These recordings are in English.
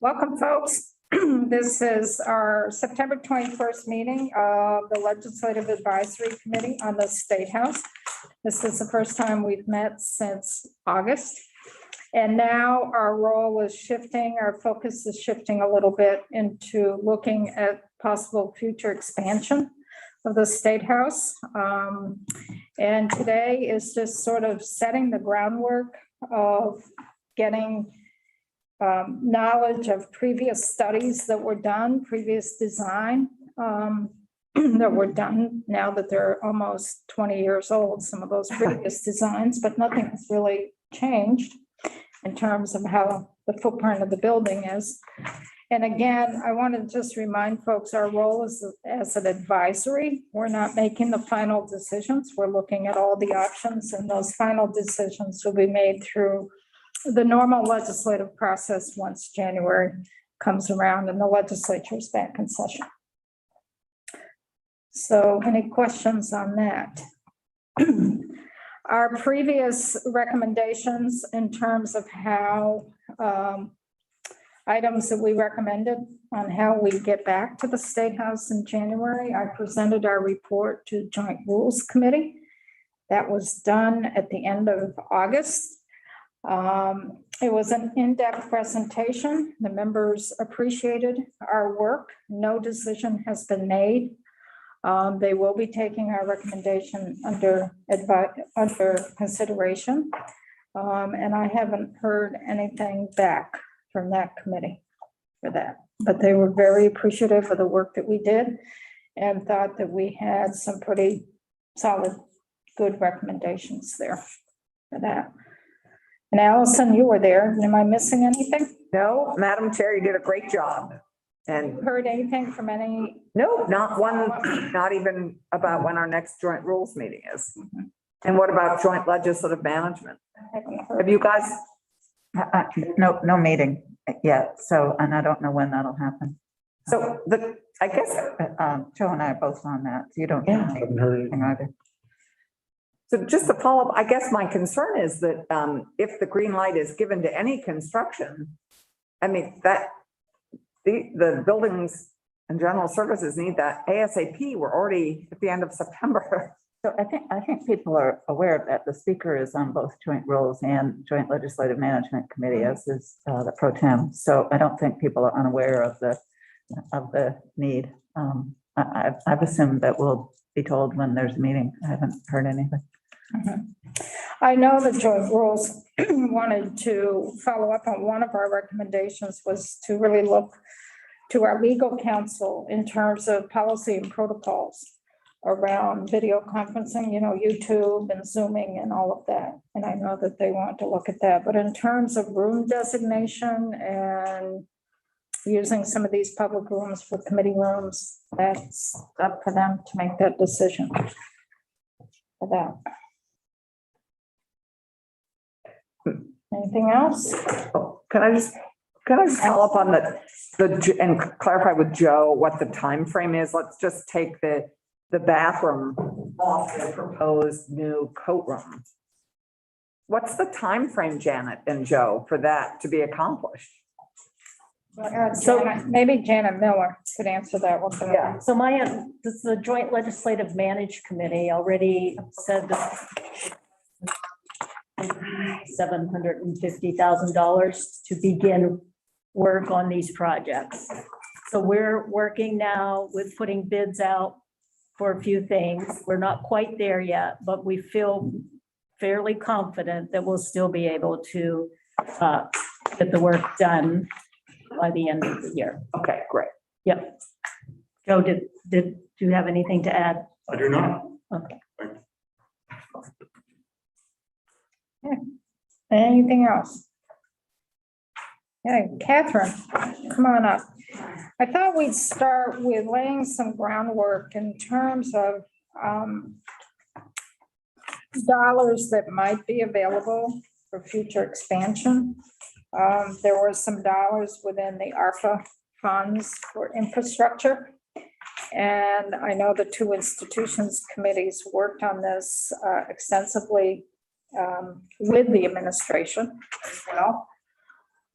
Welcome, folks. This is our September 21st meeting of the Legislative Advisory Committee on the State House. This is the first time we've met since August. And now our role is shifting, our focus is shifting a little bit into looking at possible future expansion of the State House. And today is just sort of setting the groundwork of getting knowledge of previous studies that were done, previous design that were done now that they're almost 20 years old, some of those previous designs, but nothing has really changed in terms of how the footprint of the building is. And again, I want to just remind folks, our role is as an advisory. We're not making the final decisions. We're looking at all the options, and those final decisions will be made through the normal legislative process once January comes around and the legislature is back in session. So any questions on that? Our previous recommendations in terms of how items that we recommended on how we get back to the State House in January, I presented our report to Joint Rules Committee. That was done at the end of August. It was an in-depth presentation. The members appreciated our work. No decision has been made. They will be taking our recommendation under consideration. And I haven't heard anything back from that committee for that. But they were very appreciative of the work that we did and thought that we had some pretty solid, good recommendations there for that. And Allison, you were there. Am I missing anything? No, Madam Chair, you did a great job. And Heard anything from any? no, not one, not even about when our next joint rules meeting is. And what about joint legislative management? I haven't heard. Have you guys, No meeting yet, so, and I don't know when that'll happen. so I guess, Joe and I are both on that. You don't Yeah. know anything either. so just to follow up, I guess my concern is that if the green light is given to any construction, I mean, that the buildings and general services need that ASAP. We're already at the end of September. So I think people are aware of that. The speaker is on both joint rules and joint legislative management committee, as is the pro tem. So I don't think people are unaware of the need. I've assumed that we'll be told when there's a meeting. I haven't heard anything. I know the Joint Rules wanted to follow up on one of our recommendations was to really look to our legal counsel in terms of policy and protocols around video conferencing, YouTube and Zooming and all of that. And I know that they want to look at that, but in terms of room designation and using some of these public rooms for committee rooms, that's up for them to make that decision for that. Anything else? Can I just follow up on and clarify with Joe what the time frame is? Let's just take the bathroom off the proposed new coat room. What's the time frame, Janet and Joe, for that to be accomplished? So maybe Janet Miller could answer that one. Yeah. So the Joint Legislative Management Committee already said that $750,000 to begin work on these projects. So we're working now with putting bids out for a few things. We're not quite there yet, but we feel fairly confident that we'll still be able to get the work done by the end of the year. Okay, great. Yep. Joe, did you have anything to add? I do not. Okay. Anything else? Okay, Catherine, come on up. I thought we'd start with laying some groundwork in terms of dollars that might be available for future expansion. There were some dollars within the ARPA funds for infrastructure. And I know the two institutions committees worked on this extensively with the administration as well.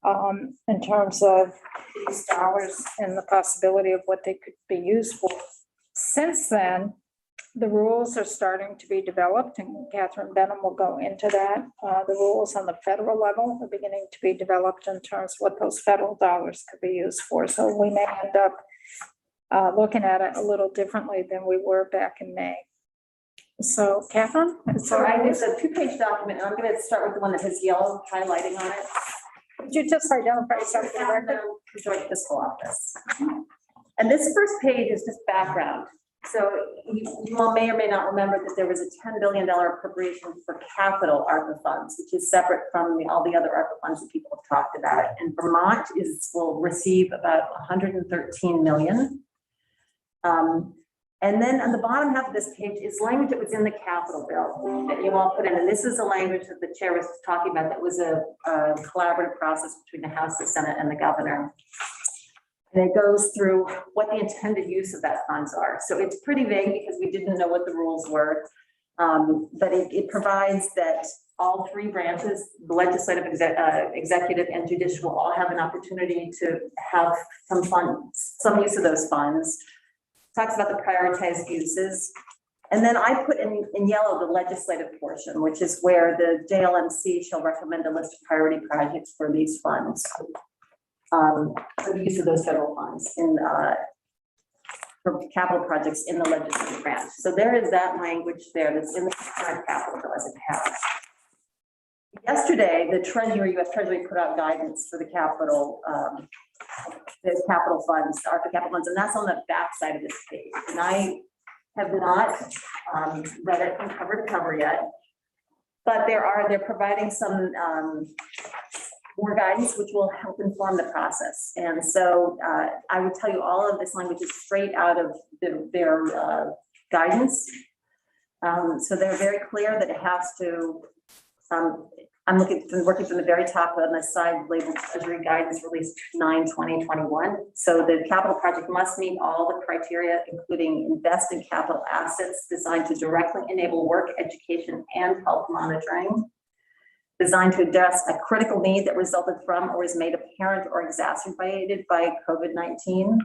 in terms of these dollars and the possibility of what they could be used for. Since then, the rules are starting to be developed, and Catherine Benham will go into that. The rules on the federal level are beginning to be developed in terms of what those federal dollars could be used for. So we may end up looking at it a little differently than we were back in May. So Catherine? So it's a two-page document, and I'm going to start with the one that has yellow highlighting on it. Could you just identify something? Joint fiscal office. And this first page is just background. So you all may or may not remember that there was a $10 billion appropriation for capital ARPA funds, which is separate from all the other ARPA funds that people have talked about. And Vermont will receive about 113 million. And then on the bottom half of this page is language that was in the capital bill that you all put in. And this is the language that the chair was talking about that was a collaborative process between the House, the Senate, and the governor. And it goes through what the intended use of that funds are. So it's pretty vague because we didn't know what the rules were. But it provides that all three branches, the legislative, executive, and judicial, all have an opportunity to have some funds, some use of those funds. Talks about the prioritized uses. And then I put in yellow the legislative portion, which is where the JLMC shall recommend a list of priority projects for these funds. For the use of those federal funds for capital projects in the legislative branch. So there is that language there that's in the current capital bill as it has. Yesterday, the Treasury, U.S. Treasury put out guidance for the capital funds, the ARPA capital funds, and that's on the back side of this page. And I have not read it from cover to cover yet, but they're providing some more guidance, which will help inform the process. And so I would tell you all of this language is straight out of their guidance. So they're very clear that it has to, I'm working from the very top on the side labeled Treasury Guidance released 9/20/21. So the capital project must meet all the criteria, including invest in capital assets designed to directly enable work, education, and health monitoring. Designed to address a critical need that resulted from or was made apparent or exacerbated by COVID-19.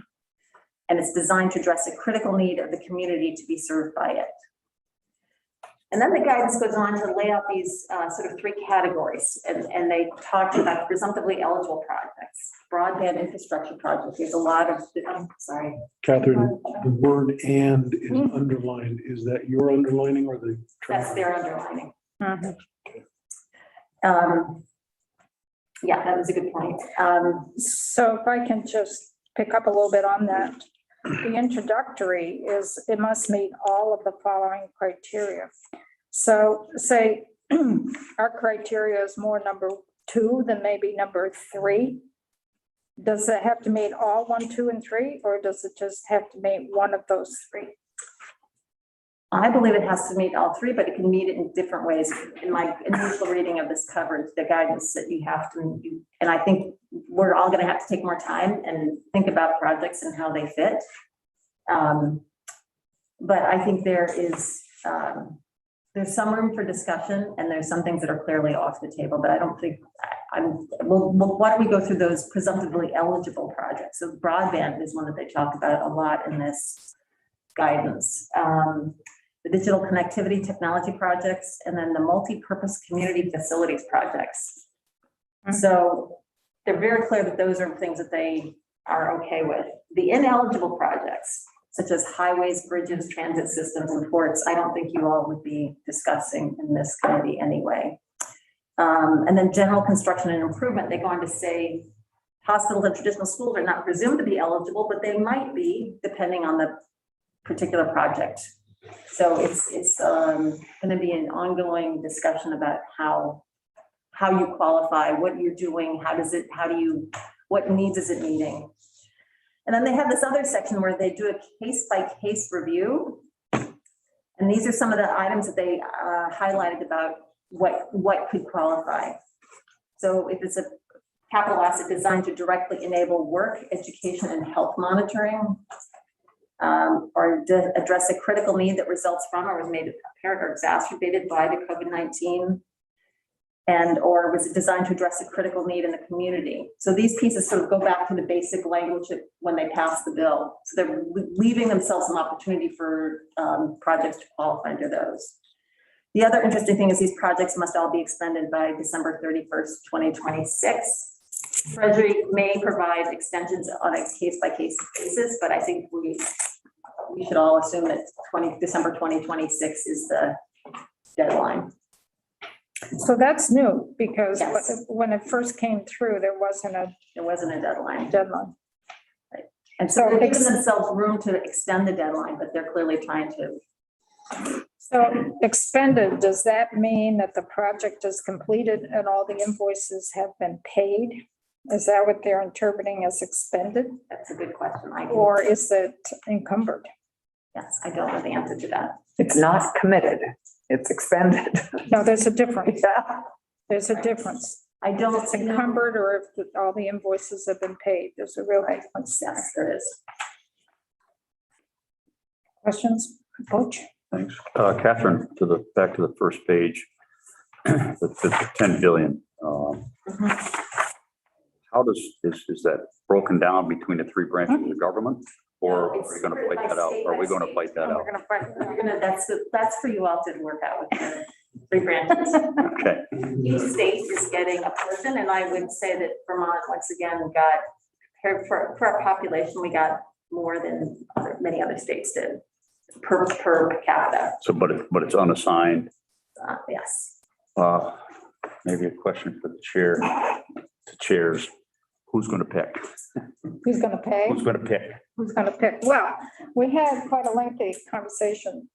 And it's designed to address a critical need of the community to be served by it. And then the guidance goes on to lay out these sort of three categories. And they talked about presumptively eligible projects, broadband infrastructure projects. There's a lot of, I'm sorry. Catherine, the word "and" is underlined. Is that your underlining or the? That's their underlining. Mhm. Yeah, that was a good point. So if I can just pick up a little bit on that. The introductory is, it must meet all of the following criteria. So say our criteria is more number 2 than maybe number 3. Does it have to meet all 1, 2, and 3, or does it just have to meet one of those 3? I believe it has to meet all 3, but it can meet it in different ways. In my initial reading of this coverage, the guidance that you have to, and I think we're all going to have to take more time and think about projects and how they fit. But I think there is, there's some room for discussion, and there's some things that are clearly off the table, but I don't think, why don't we go through those presumptively eligible projects? So broadband is one that they talk about a lot in this guidance. The digital connectivity technology projects, and then the multi-purpose community facilities projects. So they're very clear that those are things that they are okay with. The ineligible projects, such as highways, bridges, transit systems, and ports, I don't think you all would be discussing in this committee anyway. And then general construction and improvement, they go on to say hospitals and traditional schools are not presumed to be eligible, but they might be depending on the particular project. So it's going to be an ongoing discussion about how you qualify, what you're doing, what needs is it meeting? And then they have this other section where they do a case-by-case review. And these are some of the items that they highlighted about what could qualify. So if it's a capital asset designed to directly enable work, education, and health monitoring, or to address a critical need that results from or was made apparent or exacerbated by the COVID-19, And, or was it designed to address a critical need in the community? So these pieces sort of go back to the basic language of when they passed the bill. So they're leaving themselves some opportunity for projects to qualify under those. The other interesting thing is these projects must all be expended by December 31st, 2026. Treasury may provide extensions on a case-by-case basis, but I think we should all assume that December 2026 is the deadline. So that's new because Yes. when it first came through, there wasn't a There wasn't a deadline. deadline. And so So they're giving ex- themselves room to extend the deadline, but they're clearly trying to. So expended, does that mean that the project is completed and all the invoices have been paid? Is that what they're interpreting as expended, That's a good question. or is it encumbered? Yes, I don't know the answer to that. It's not committed, it's expended. No, there's a difference. Yeah. There's a difference. I don't It's know. encumbered or if all the invoices have been paid. There's a real difference. Yes, there is. Questions? Coach? Thanks. Catherine, back to the first page, the 10 billion. How is that broken down between the three branches of government? Or are we going to fight that out? Are we going to fight that out? That's for you all to work out with the three branches. Okay, Each state is getting a portion, and I would say that Vermont, once again, got, for our population, we got more than many other states did per capita. so, but it's unassigned. Yes. Maybe a question for the chair, the chairs. Who's going to pick? Who's going to pay? Who's going to pick? Who's going to pick? Well, we had quite a lengthy conversation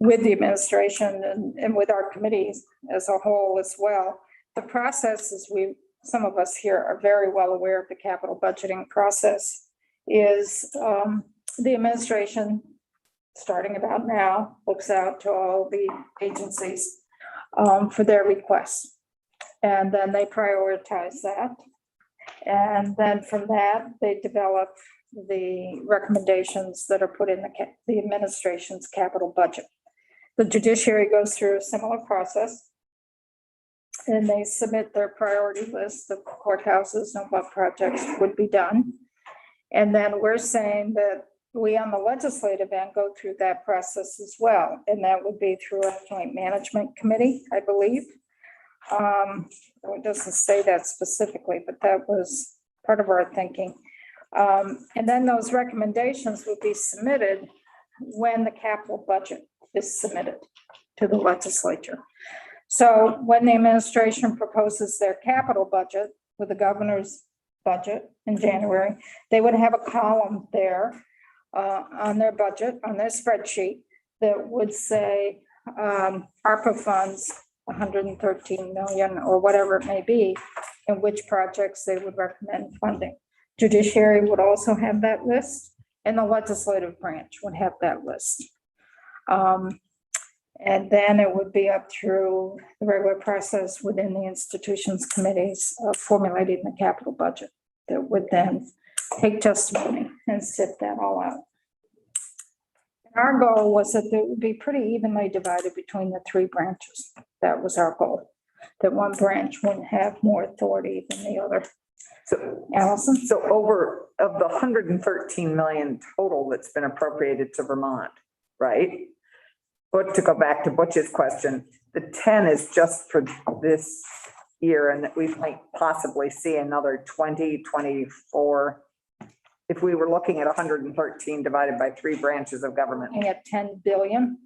with the administration and with our committees as a whole as well. The process is some of us here are very well aware of the capital budgeting process is the administration, starting about now, looks out to all the agencies for their requests. And then they prioritize that. And then from that, they develop the recommendations that are put in the administration's capital budget. The judiciary goes through a similar process. And they submit their priority list of courthouses and what projects would be done. And then we're saying that we on the legislative end go through that process as well. And that would be through a joint management committee, I believe. It doesn't say that specifically, but that was part of our thinking. And then those recommendations would be submitted when the capital budget is submitted to the legislature. So when the administration proposes their capital budget with the governor's budget in January, they would have a column there on their budget, on their spreadsheet that would say ARPA funds, 113 million or whatever it may be, and which projects they would recommend funding. Judiciary would also have that list, and the legislative branch would have that list. And then it would be up through the regular process within the institutions committees of formulating the capital budget that would then take testimony and sift that all out. Our goal was that it would be pretty evenly divided between the three branches. That was our goal, that one branch wouldn't have more authority than the other. So, Allison? so over of the 113 million total that's been appropriated to Vermont, right? But to go back to Butch's question, the 10 is just for this year and that we might possibly see another 20, 24. If we were looking at 113 divided by three branches of government. Looking at 10 billion.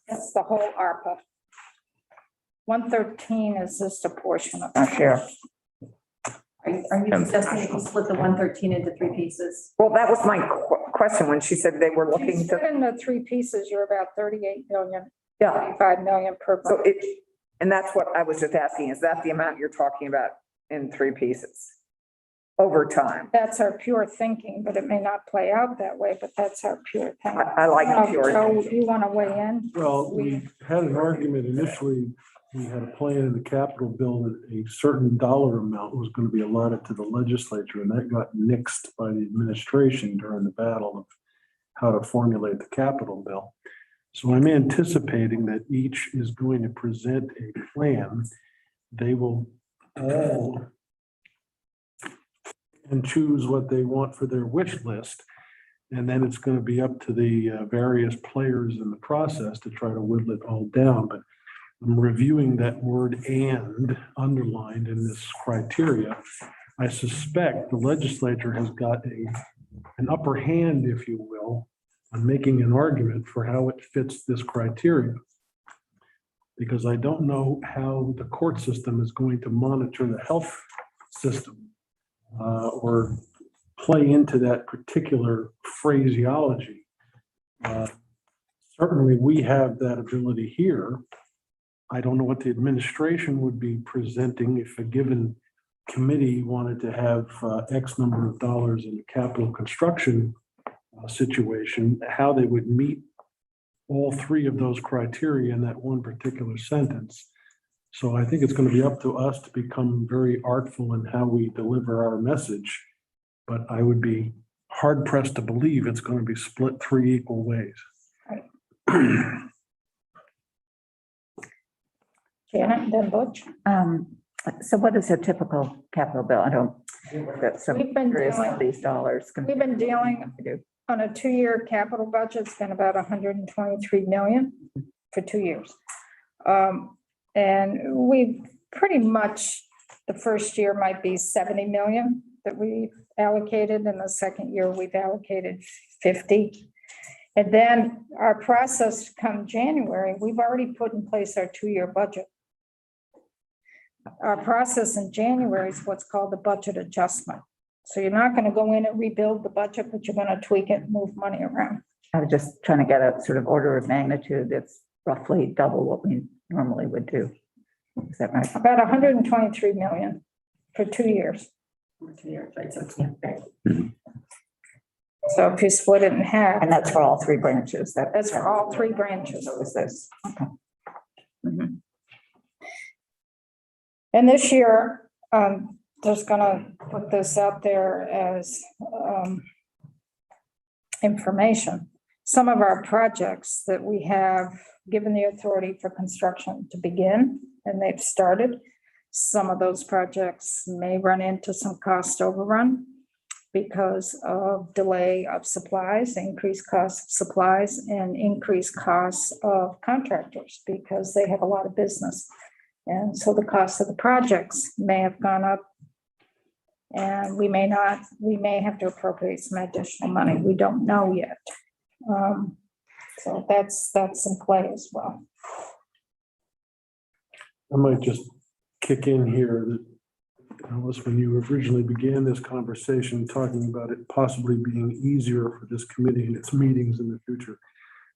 That's the whole ARPA. 113 is just a portion of it. Sure. Are you suggesting if you split the 113 into three pieces? Well, that was my question when she said they were looking to, In the three pieces, you're about 38 million, yeah. 5 million per. So it, and that's what I was just asking, is that the amount you're talking about in three pieces? Over time. That's our pure thinking, but it may not play out that way, but that's our pure thinking. I like pure. So you want to weigh in? Well, we had an argument initially, we had a plan in the capital bill that a certain dollar amount was going to be allotted to the legislature, and that got nixed by the administration during the battle of how to formulate the capital bill. So I'm anticipating that each is going to present a plan. They will all and choose what they want for their wish list. And then it's going to be up to the various players in the process to try to whittle it all down. But I'm reviewing that word "and" underlined in this criteria. I suspect the legislature has got an upper hand, if you will, on making an argument for how it fits this criteria. Because I don't know how the court system is going to monitor the health system or play into that particular phraseology. Certainly, we have that ability here. I don't know what the administration would be presenting if a given committee wanted to have X number of dollars in a capital construction situation, how they would meet all three of those criteria in that one particular sentence. So I think it's going to be up to us to become very artful in how we deliver our message. But I would be hard pressed to believe it's going to be split 3 equal ways. Janet, then Butch. So what is a typical capital bill? I don't, that's some We've been curious dealing- of these dollars. We've been dealing on a 2-year capital budget. It's been about 123 million for 2 years. And we pretty much, the first year might be 70 million that we allocated, and the second year we've allocated 50. And then our process come January, we've already put in place our 2-year budget. Our process in January is what's called the budget adjustment. So you're not going to go in and rebuild the budget, but you're going to tweak it and move money around. I was just trying to get a sort of order of magnitude that's roughly double what we normally would do. Is that right? About 123 million for 2 years. For 2 years, right? So it's, So if you split it in half, And that's for all three branches. that's for all 3 branches. So is this, okay. Mhm. And this year, just gonna put this out there as information. Some of our projects that we have given the authority for construction to begin, and they've started. Some of those projects may run into some cost overrun because of delay of supplies, increased cost of supplies, and increased costs of contractors because they have a lot of business. And so the cost of the projects may have gone up. And we may not, we may have to appropriate some additional money. We don't know yet. So that's in play as well. I might just kick in here that, Alice, when you originally began this conversation, talking about it possibly being easier for this committee and its meetings in the future,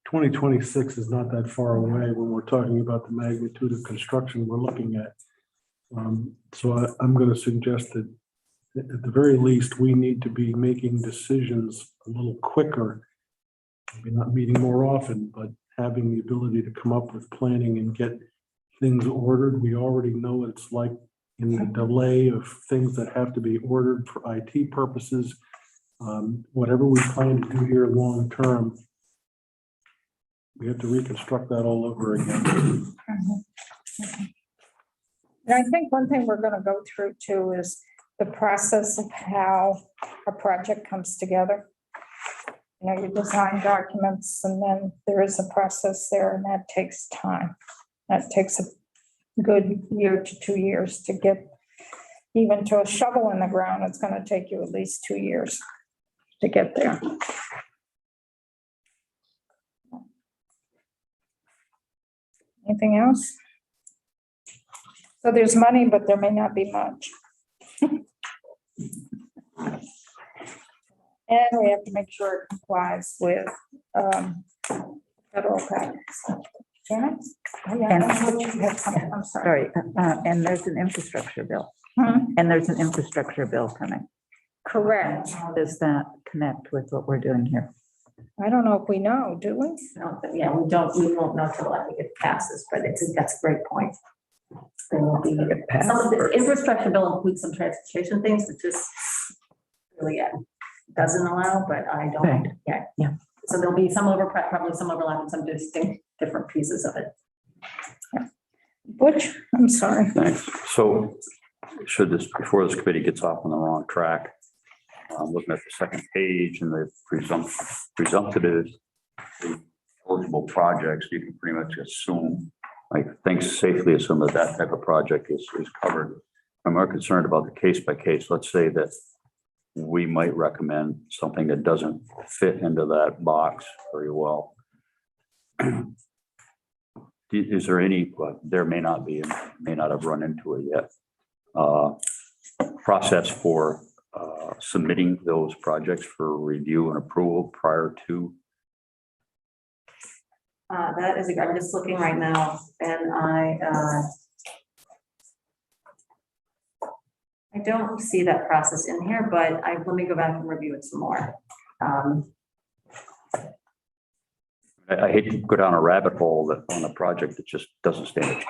2026 is not that far away when we're talking about the magnitude of construction we're looking at. So I'm going to suggest that at the very least, we need to be making decisions a little quicker. Maybe not meeting more often, but having the ability to come up with planning and get things ordered. We already know what it's like in the delay of things that have to be ordered for IT purposes. Whatever we plan to do here long term, we have to reconstruct that all over again. And I think one thing we're going to go through too is the process of how a project comes together. You know, you design documents and then there is a process there and that takes time. That takes a good year to 2 years to get even to a shovel in the ground. It's going to take you at least 2 years to get there. Anything else? So there's money, but there may not be much. And we have to make sure it complies with federal practice. Janet? Oh, yeah, And- that's what you had something. I'm sorry. Sorry, and there's an infrastructure bill, Hmm, and there's an infrastructure bill coming. Correct. How does that connect with what we're doing here? I don't know if we know, do we? yeah, we won't know till I think it passes, but that's a great point. There will be, some of the infrastructure bill includes some transportation things that just really doesn't allow, but I don't, Right. yeah. Yeah. So there'll be some overlap, probably some overlap and some distinct different pieces of it. Butch, I'm sorry. Thanks. So before this committee gets off on the wrong track, I'm looking at the second page and the presumptive eligible projects, you can pretty much assume, safely assume that that type of project is covered. I'm more concerned about the case by case. Let's say that we might recommend something that doesn't fit into that box very well. Is there any, well, there may not be, and may not have run into it yet, process for submitting those projects for review and approval prior to? That is, I'm just looking right now and I don't see that process in here, but let me go back and review it some more. I hate to go down a rabbit hole on a project that just doesn't stand a chance.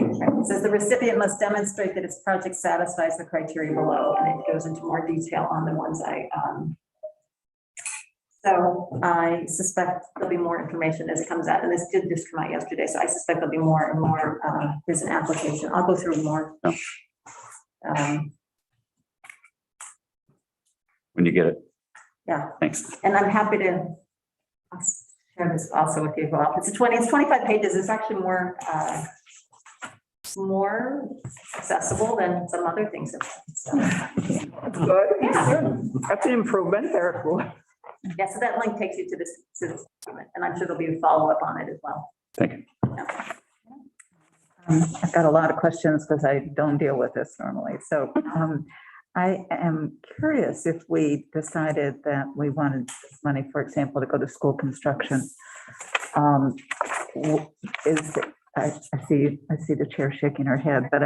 It says the recipient must demonstrate that its project satisfies the criteria below, and it goes into more detail on the ones so I suspect there'll be more information as it comes out, and this did just come out yesterday, so I suspect there'll be more and more. There's an application. I'll go through more. Yeah. When you get it. Yeah. Thanks. And I'm happy to share this also with you as well. It's 25 pages. It's actually more accessible than some other things. So, That's good. yeah. That's an improvement there. Yeah, so that link takes you to this document, and I'm sure there'll be a follow-up on it as well. Thank you. Yeah. I've got a lot of questions because I don't deal with this normally. So I am curious if we decided that we wanted this money, for example, to go to school construction. I see the chair shaking her head, but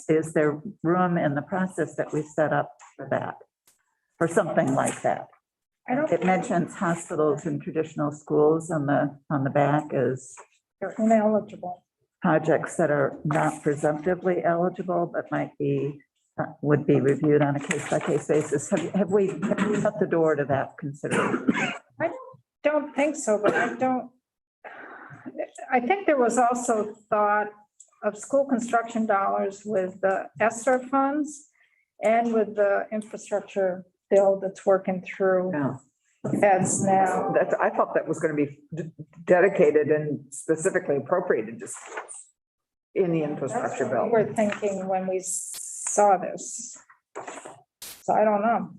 is there room in the process that we set up for that, for something like that? It mentions hospitals and traditional schools on the back as They're ineligible. projects that are not presumptively eligible, but would be reviewed on a case-by-case basis. Have we shut the door to that consideration? Don't think so, but I think there was also thought of school construction dollars with the ESSER funds and with the infrastructure bill that's working through Yeah. heads now. I thought that was going to be dedicated and specifically appropriated just in the infrastructure That's what bill. we were thinking when we saw this. So I don't know.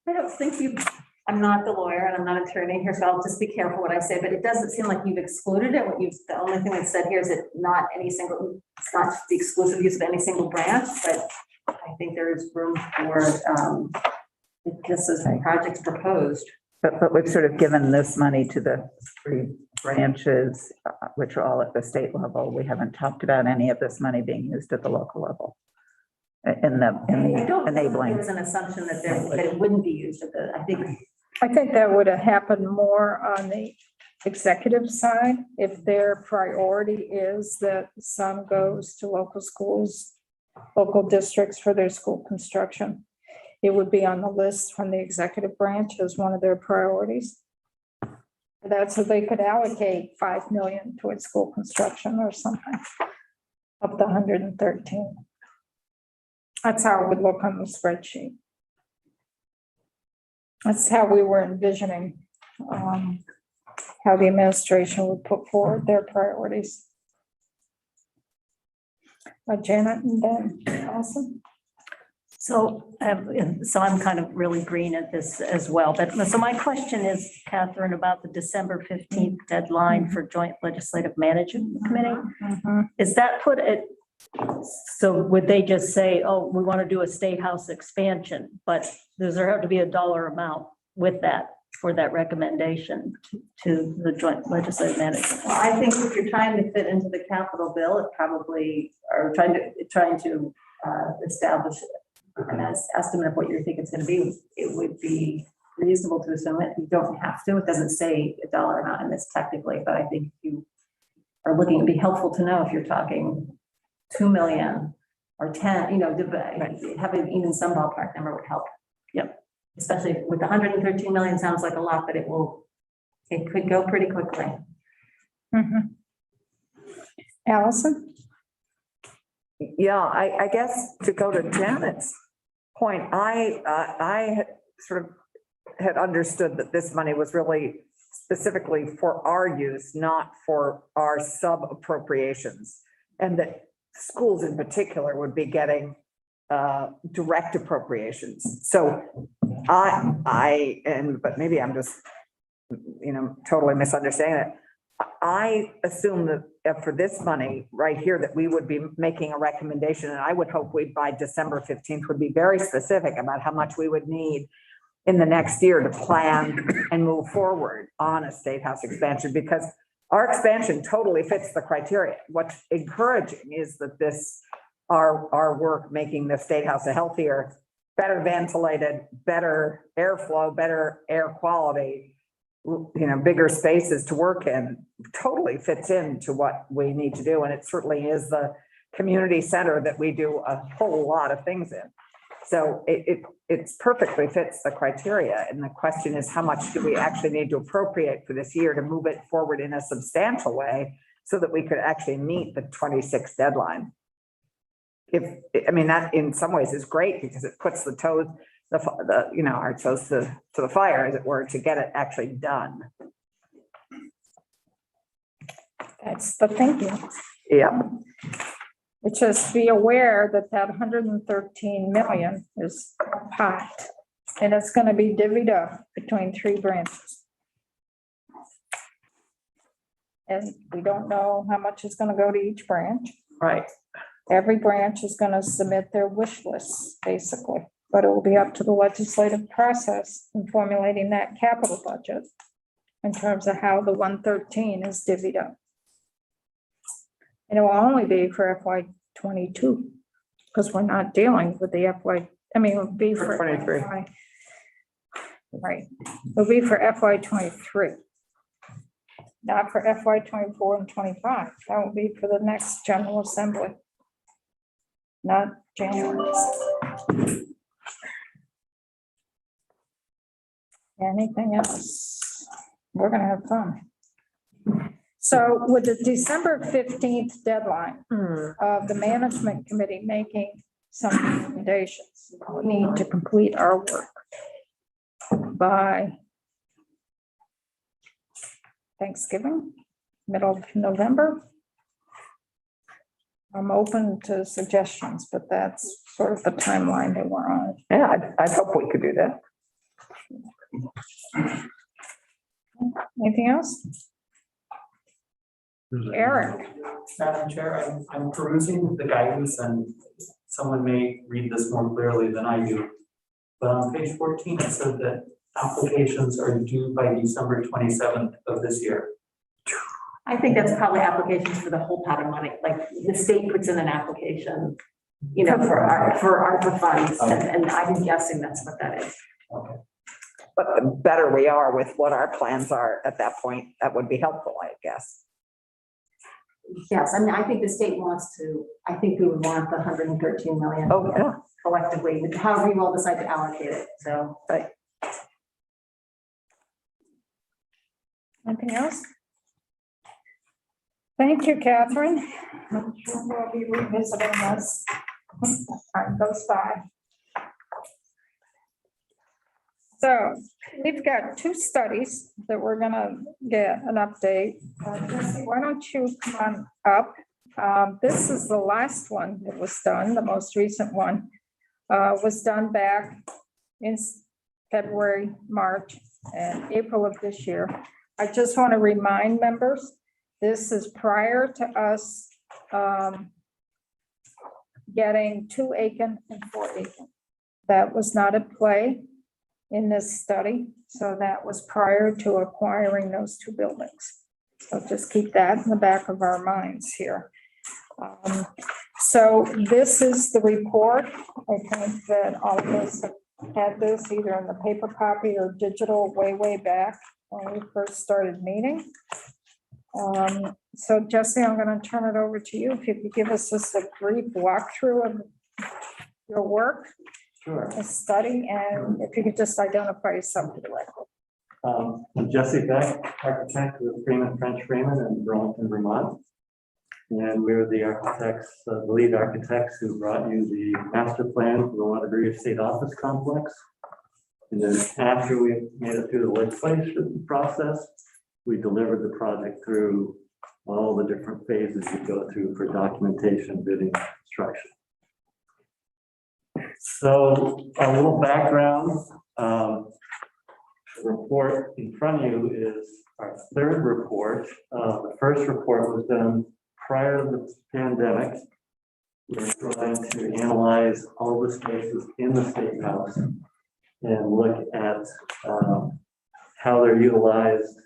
I don't think I'm not the lawyer and I'm not an attorney here, so I'll just be careful what I say, but it doesn't seem like you've excluded it. The only thing that's said here is that it's not the exclusive use of any single branch, but I think there is room for, this is a project proposed. But we've sort of given this money to the three branches, which are all at the state level. We haven't talked about any of this money being used at the local level. In the enabling. There's an assumption that it wouldn't be used at I think that would have happened more on the executive side if their priority is that some goes to local schools, local districts for their school construction. It would be on the list from the executive branch as one of their priorities. That's so they could allocate 5 million towards school construction or something up to 113. That's how it would look on the spreadsheet. That's how we were envisioning how the administration would put forward their priorities. Janet and then Allison. So I'm kind of really green at this as well. But so my question is, Catherine, about the December 15th deadline for Joint Legislative Management Committee. Is that put it? So would they just say, oh, we want to do a state house expansion, but does there have to be a dollar amount with that for that recommendation to the Joint Legislative Management? Well, I think if you're trying to fit into the capital bill, it probably, or trying to establish an estimate of what you think it's going to be, it would be reasonable to assume it. You don't have to. It doesn't say a dollar amount in this technically, but I think if you are looking, it'd be helpful to know if you're talking 2 million or 10, having even some ballpark number would help. Yep. especially with 113 million, sounds like a lot, but it could go pretty quickly. Mhm. Allison? Yeah, I guess to go to Janet's point, I had sort of had understood that this money was really specifically for our use, not for our sub appropriations. And that schools in particular would be getting direct appropriations. So but maybe I'm just, totally misunderstanding it. I assume that for this money right here, that we would be making a recommendation, and I would hope we, by December 15th, would be very specific about how much we would need in the next year to plan and move forward on a state house expansion, because our expansion totally fits the criteria. What's encouraging is that our work making the state house a healthier, better ventilated, better airflow, better air quality, bigger spaces to work in, totally fits into what we need to do. And it certainly is the community center that we do a whole lot of things in. So it's perfectly fits the criteria. And the question is, how much do we actually need to appropriate for this year to move it forward in a substantial way so that we could actually meet the 26th deadline? That in some ways is great, because it puts our toes to the fire, as it were, to get it actually done. That's the thinking. Yeah. It's just be aware that 113 million is a pot, and it's going to be divvied up between 3 branches. And we don't know how much is going to go to each branch. Right. Every branch is going to submit their wish lists, basically, but it will be up to the legislative process in formulating that capital budget in terms of how the 113 is divvied up. And it will only be for FY '22, because we're not dealing with the it will be for 23. Right, it'll be for FY '23. Not for FY '24 and '25. That will be for the next General Assembly. Not January. Anything else? We're gonna have fun. So with the December 15th deadline of the management committee making some recommendations, we need to complete our work by Thanksgiving, middle of November. I'm open to suggestions, but that's sort of the timeline that we're on. Yeah, I'd hope we could do that. Anything else? Eric? Madam Chair, I'm perusing the guidance, and someone may read this more clearly than I do. But on page 14, it said that applications are due by December 27th of this year. I think that's probably applications for the whole pot of money, like the state puts in an application, for ARPA funds, and I'm guessing that's what that is. Okay. But the better we are with what our plans are at that point, that would be helpful, I guess. Yes, I think the state wants to, I think we would want the 113 million. Oh, yeah. Collectively, however you all decide to allocate it, so. Right. Anything else? Thank you, Catherine. I'm sure we'll be revisiting this as time goes by. So we've got 2 studies that we're gonna get an update. Jesse, why don't you come on up? This is the last one that was done, the most recent one was done back in February, March, and April of this year. I just want to remind members, this is prior to us getting 2 Aiken and 4 Aiken. That was not at play in this study, so that was prior to acquiring those 2 buildings. So just keep that in the back of our minds here. So this is the report. I think that all of us have had this either in the paper copy or digital way back when we first started meeting. So Jesse, I'm going to turn it over to you. If you could give us just a brief walkthrough of your work Sure. the study, and if you could just identify yourself for the record. I'm Jesse Beck, architect with Freeman French Freeman in Burlington, Vermont. And we're the architects, the lead architects who brought you the master plan for the Waterbury State Office Complex. And then after we made it through the legislation process, we delivered the project through all the different phases you go through for documentation, bidding, construction. So a little background. The report in front of you is our third report. The first report was done prior to the pandemic. We're trying to analyze all the spaces in the State House and look at how they're utilized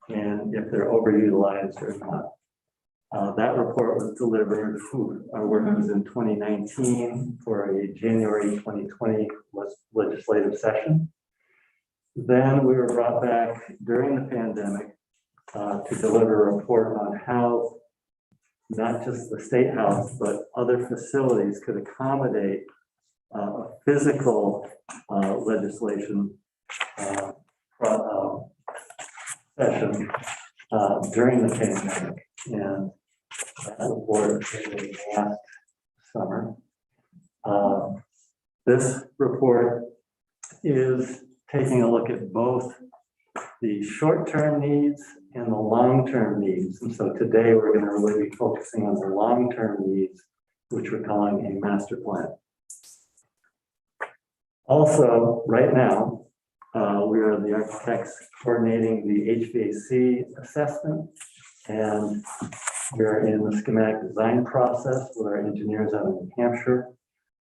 and if they're overutilized or not. That report was delivered, our work was in 2019 for a January 2020 legislative session. Then we were brought back during the pandemic to deliver a report on how not just the State House, but other facilities could accommodate a physical legislation session during the pandemic. And that report was last summer. This report is taking a look at both the short-term needs and the long-term needs. And so today we're going to really be focusing on the long-term needs, which we're calling a master plan. Also, right now, we are the architects coordinating the HVAC assessment, and we're in the schematic design process with our engineers out in New Hampshire.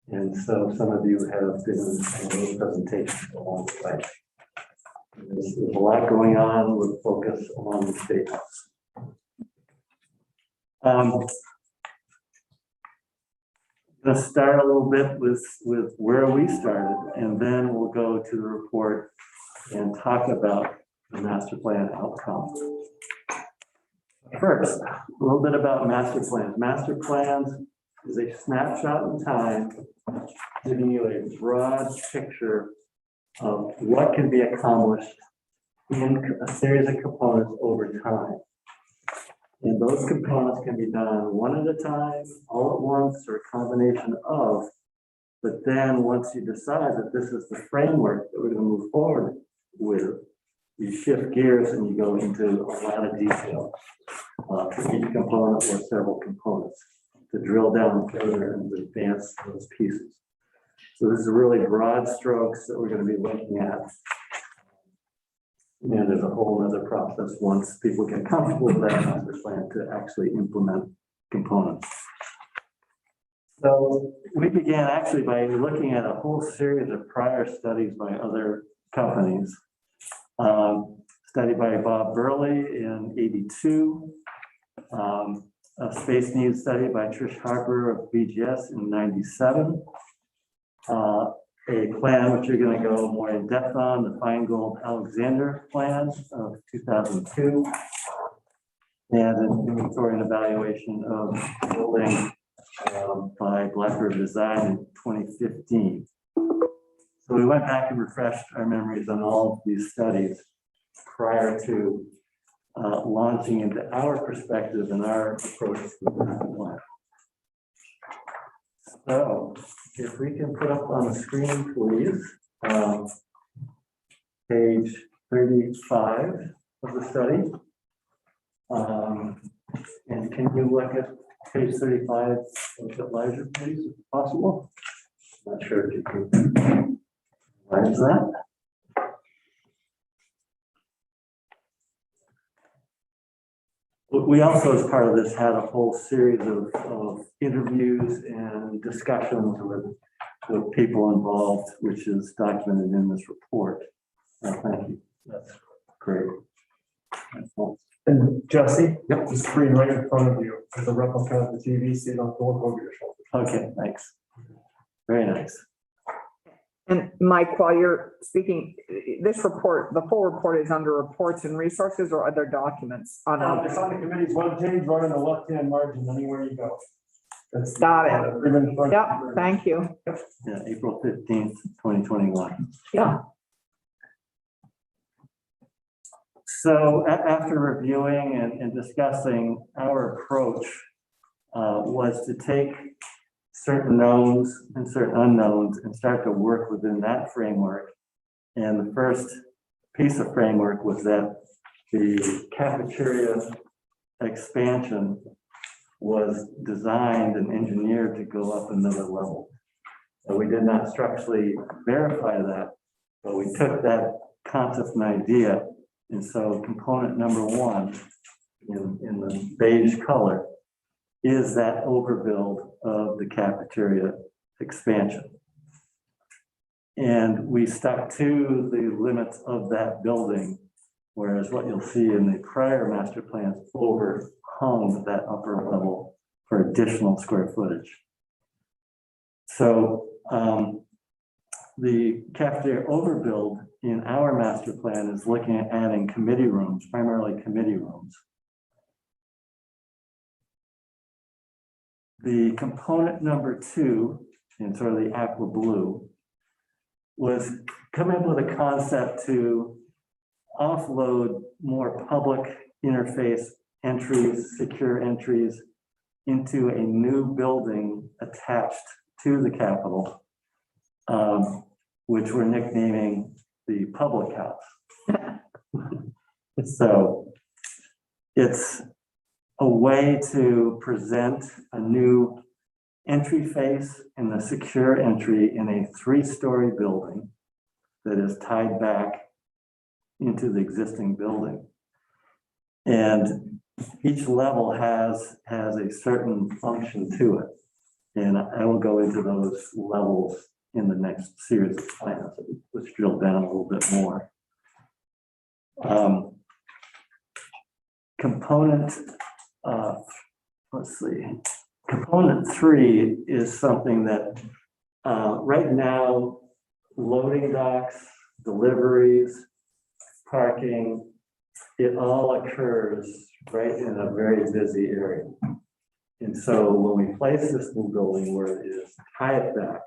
And so some of you have been in those presentations along the way. There's a lot going on with focus on the State House. I'm going to start a little bit with where we started, and then we'll go to the report and talk about the master plan outcome. First, a little bit about master plans. Master plans is a snapshot in time, giving you a broad picture of what can be accomplished in a series of components over time. And those components can be done one at a time, all at once, or a combination of. But then once you decide that this is the framework that we're going to move forward with, you shift gears and you go into a lot of detail for each component or several components to drill down further and advance those pieces. So this is really broad strokes that we're going to be looking at. And there's a whole other process once people get comfortable with that master plan to actually implement components. So we began actually by looking at a whole series of prior studies by other companies. Study by Bob Burley in '82. A space needs study by Trish Harper of BGS in '97. A plan which you're going to go more in depth on, the Feingold Alexander plan of 2002. And an inventory and evaluation of building by Blackbird Design in 2015. So we went back and refreshed our memories on all of these studies prior to launching into our perspective and our approach to the master plan. So if we can put up on the screen, please, page 35 of the study. And can you look at page 35 of the ledger, please, if possible? Not sure if you can. Why is that? We also, as part of this, had a whole series of interviews and discussions with people involved, which is documented in this report. Thank you. That's great. And Jesse, the screen right in front of you is a replica of the TV, so you don't look over your shoulder. Okay, thanks. Very nice. And Mike, while you're speaking, this report, the full report is under reports and resources or other documents on It's on the committee's webpage, right on the left-hand margin, anywhere you go. Got it. Yep, thank you. Yeah, April 15th, 2021. Yeah. So after reviewing and discussing, our approach was to take certain knowns and certain unknowns and start to work within that framework. And the first piece of framework was that the cafeteria expansion was designed and engineered to go up another level. So we did not structurally verify that, but we took that concept and idea. And so component number one in the beige color is that overbuild of the cafeteria expansion. And we stuck to the limits of that building, whereas what you'll see in the prior master plans overhung that upper level for additional square footage. So the cafeteria overbuild in our master plan is looking at adding committee rooms, primarily committee rooms. The component number two, in sort of the aqua blue, was coming up with a concept to offload more public interface entries, secure entries into a new building attached to the Capitol, which we're nicknaming the Public House. So it's a way to present a new entry face and a secure entry in a 3-story building that is tied back into the existing building. And each level has a certain function to it. And I will go into those levels in the next series of plans. Let's drill down a little bit more. Component, let's see. Component 3 is something that right now, loading docks, deliveries, parking, it all occurs right in a very busy area. And so when we place this new building where it is, tie it back,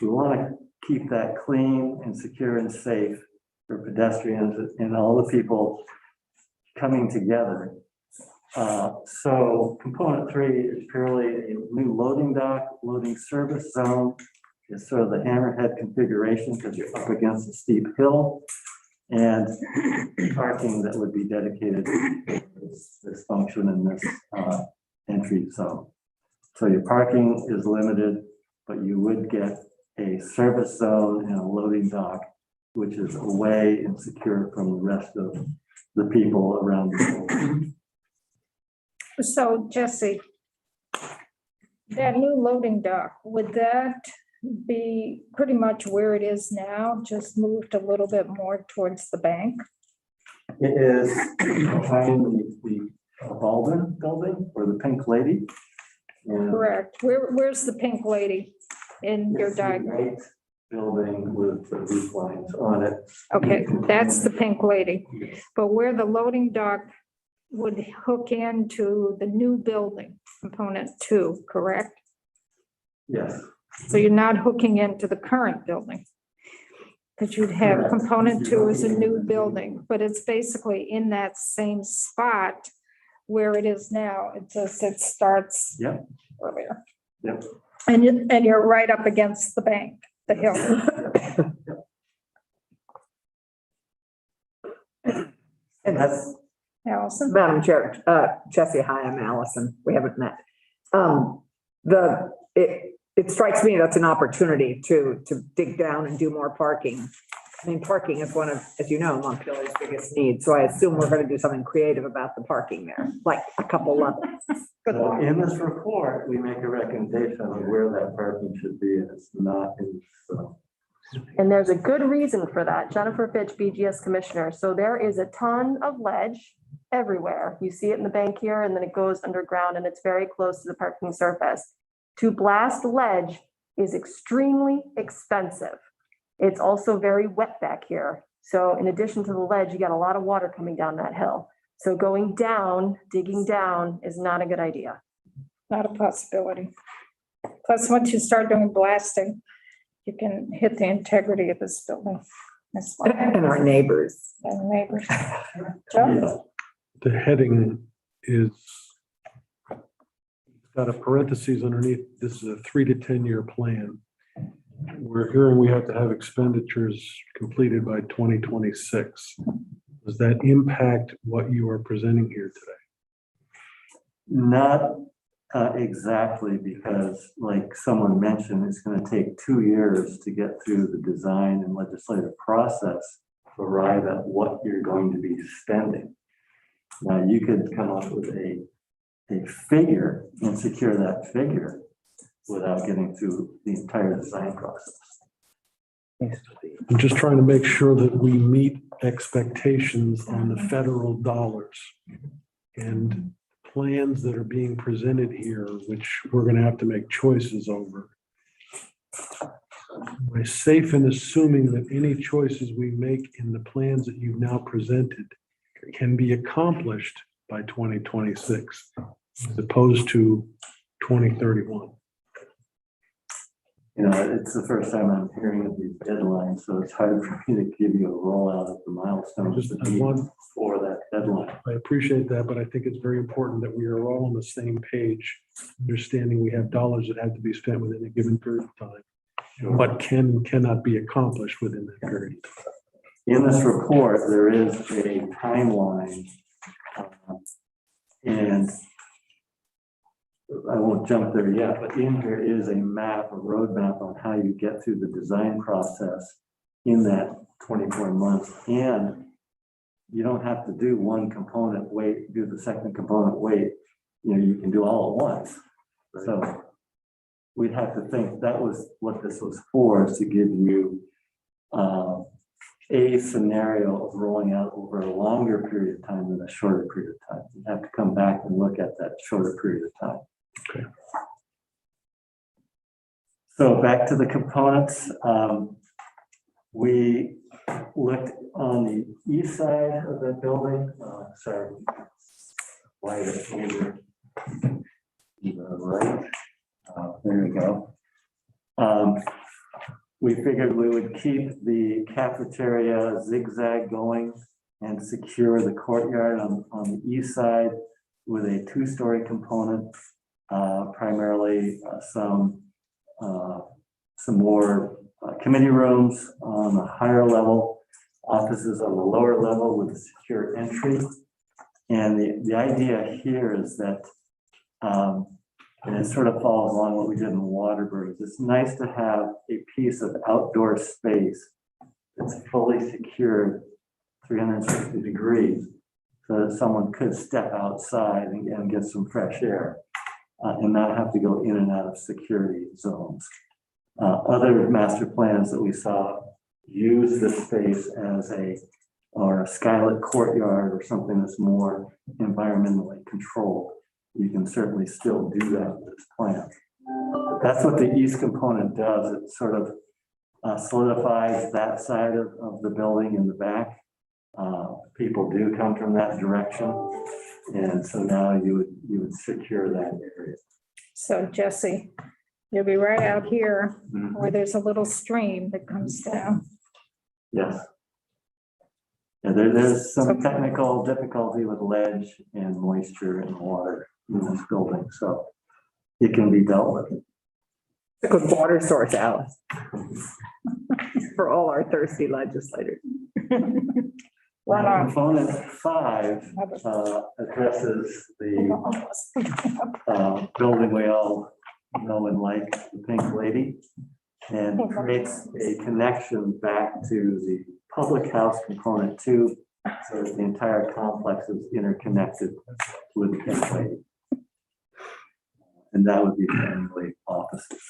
we want to keep that clean and secure and safe for pedestrians and all the people coming together. So component 3 is purely a new loading dock, loading service zone. It's sort of the hammerhead configuration because you're up against a steep hill, and parking that would be dedicated to this function in this entry zone. So your parking is limited, but you would get a service zone and a loading dock, which is away and secure from the rest of the people around the building. So Jesse, that new loading dock, would that be pretty much where it is now, just moved a little bit more towards the bank? It is behind the Baldwin building or the Pink Lady. And Correct. Where's the pink lady in your it's the diagram? white building with the roof lines on it. Okay, that's the pink lady. But where the loading dock would hook into the new building, component 2, correct? Yes. So you're not hooking into the current building. Because you'd have Correct. component 2 as a new building, but it's basically in that same spot where it is now. It just, it starts Yep. earlier. Yep. And you're right up against the bank, the hill. And that's, Allison? Madam Chair, Jesse, hi, I'm Allison. We haven't met. It strikes me that's an opportunity to dig down and do more parking. I mean, parking is one of, as you know, Montpelier's biggest needs. So I assume we're going to do something creative about the parking there, like a couple levels. Good So luck. in this report, we make a recommendation of where that parking should be, and it's not in, so. And there's a good reason for that. Jennifer Fitch, BGS Commissioner. So there is a ton of ledge everywhere. You see it in the bank here, and then it goes underground, and it's very close to the parking surface. To blast ledge is extremely expensive. It's also very wet back here. So in addition to the ledge, you got a lot of water coming down that hill. So going down, digging down is not a good idea. Not a possibility. Plus, once you start doing blasting, you can hit the integrity of this building. That's why, And our neighbors. and neighbors. Joe? The heading is got a parentheses underneath. This is a 3 to 10 year plan. We're hearing we have to have expenditures completed by 2026. Does that impact what you are presenting here today? Not exactly, because like someone mentioned, it's going to take 2 years to get through the design and legislative process to arrive at what you're going to be spending. Now, you could come up with a figure and secure that figure without getting through the entire design process. I'm just trying to make sure that we meet expectations on the federal dollars and plans that are being presented here, which we're going to have to make choices over. Am I safe in assuming that any choices we make in the plans that you've now presented can be accomplished by 2026 as opposed to 2031? You know, it's the first time I'm hearing of these deadlines, so it's hard for me to give you a rollout of the milestones that need for that deadline. I appreciate that, but I think it's very important that we are all on the same page, understanding we have dollars that have to be spent within a given period of time. What cannot be accomplished within that period. In this report, there is a timeline, and I won't jump there yet, but in here is a map, a roadmap on how you get through the design process in that 24 months. And you don't have to do one component, wait, do the second component, wait. You know, you can do all at once. So we'd have to think that was what this was for, is to give you a scenario of rolling out over a longer period of time than a shorter period of time. You have to come back and look at that shorter period of time. Okay. So back to the components. We looked on the east side of the building. Sorry, wide over right. There we go. We figured we would keep the cafeteria zigzag going and secure the courtyard on the east side with a 2-story component, primarily some more committee rooms on the higher level, offices on the lower level with a secure entry. And the idea here is that, and it sort of follows along what we did in Waterbury. It's nice to have a piece of outdoor space that's fully secured 360 degrees so that someone could step outside and get some fresh air and not have to go in and out of security zones. Other master plans that we saw use this space as a skylit courtyard or something that's more environmentally controlled. You can certainly still do that with this plan. But that's what the east component does. It sort of solidifies that side of the building in the back. People do come from that direction. And so now you would secure that area. So Jesse, you'll be right out here where there's a little stream that comes down. Yes. Yeah, there's some technical difficulty with ledge and moisture and water in this building, so it can be dealt with. A good water source, Alice. For all our thirsty legislators. Component 5 addresses the building we all know and like, the Pink Lady, and creates a connection back to the public house component 2, so that the entire complex is interconnected with the Pink Lady. And that would be family offices.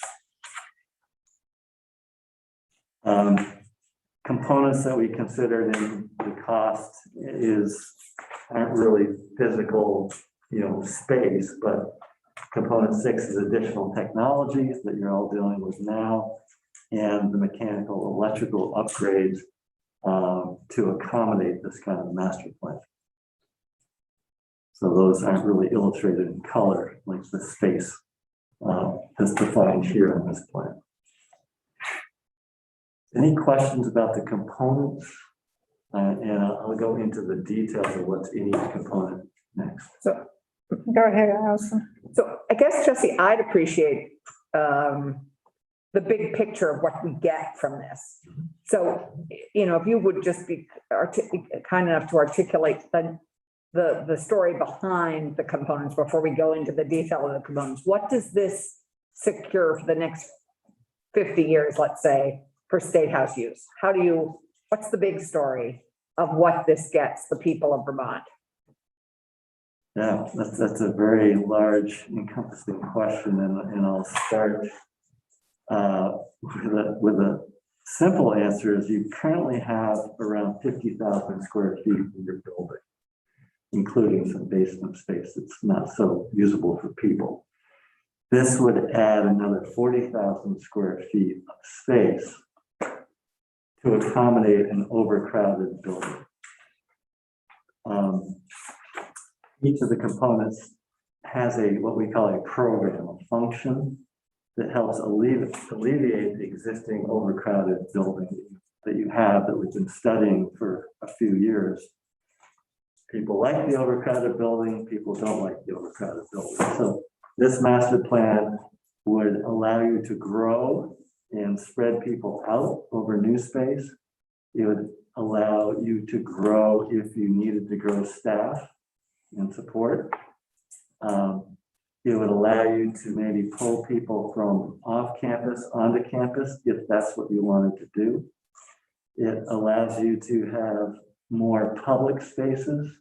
Components that we considered in the cost aren't really physical, space, but component 6 is additional technologies that you're all dealing with now, and the mechanical, electrical upgrades to accommodate this kind of master plan. So those aren't really illustrated in color like the space as defined here in this plan. Any questions about the components? And I'll go into the details of what's in each component next. Go ahead, Allison. So I guess, Jesse, I'd appreciate the big picture of what we get from this. So, you know, if you would just be kind enough to articulate the story behind the components before we go into the detail of the components. What does this secure for the next 50 years, let's say, for State House use? What's the big story of what this gets the people of Vermont? Yeah, that's a very large encompassing question, and I'll start with a simple answer is you currently have around 50,000 square feet in your building, including some basement space that's not so usable for people. This would add another 40,000 square feet of space to accommodate an overcrowded building. Each of the components has what we call a program, a function that helps alleviate the existing overcrowded building that you have that we've been studying for a few years. People like the overcrowded building, people don't like the overcrowded building. So this master plan would allow you to grow and spread people out over new space. It would allow you to grow if you needed to grow staff and support. It would allow you to maybe pull people from off campus onto campus if that's what you wanted to do. It allows you to have more public spaces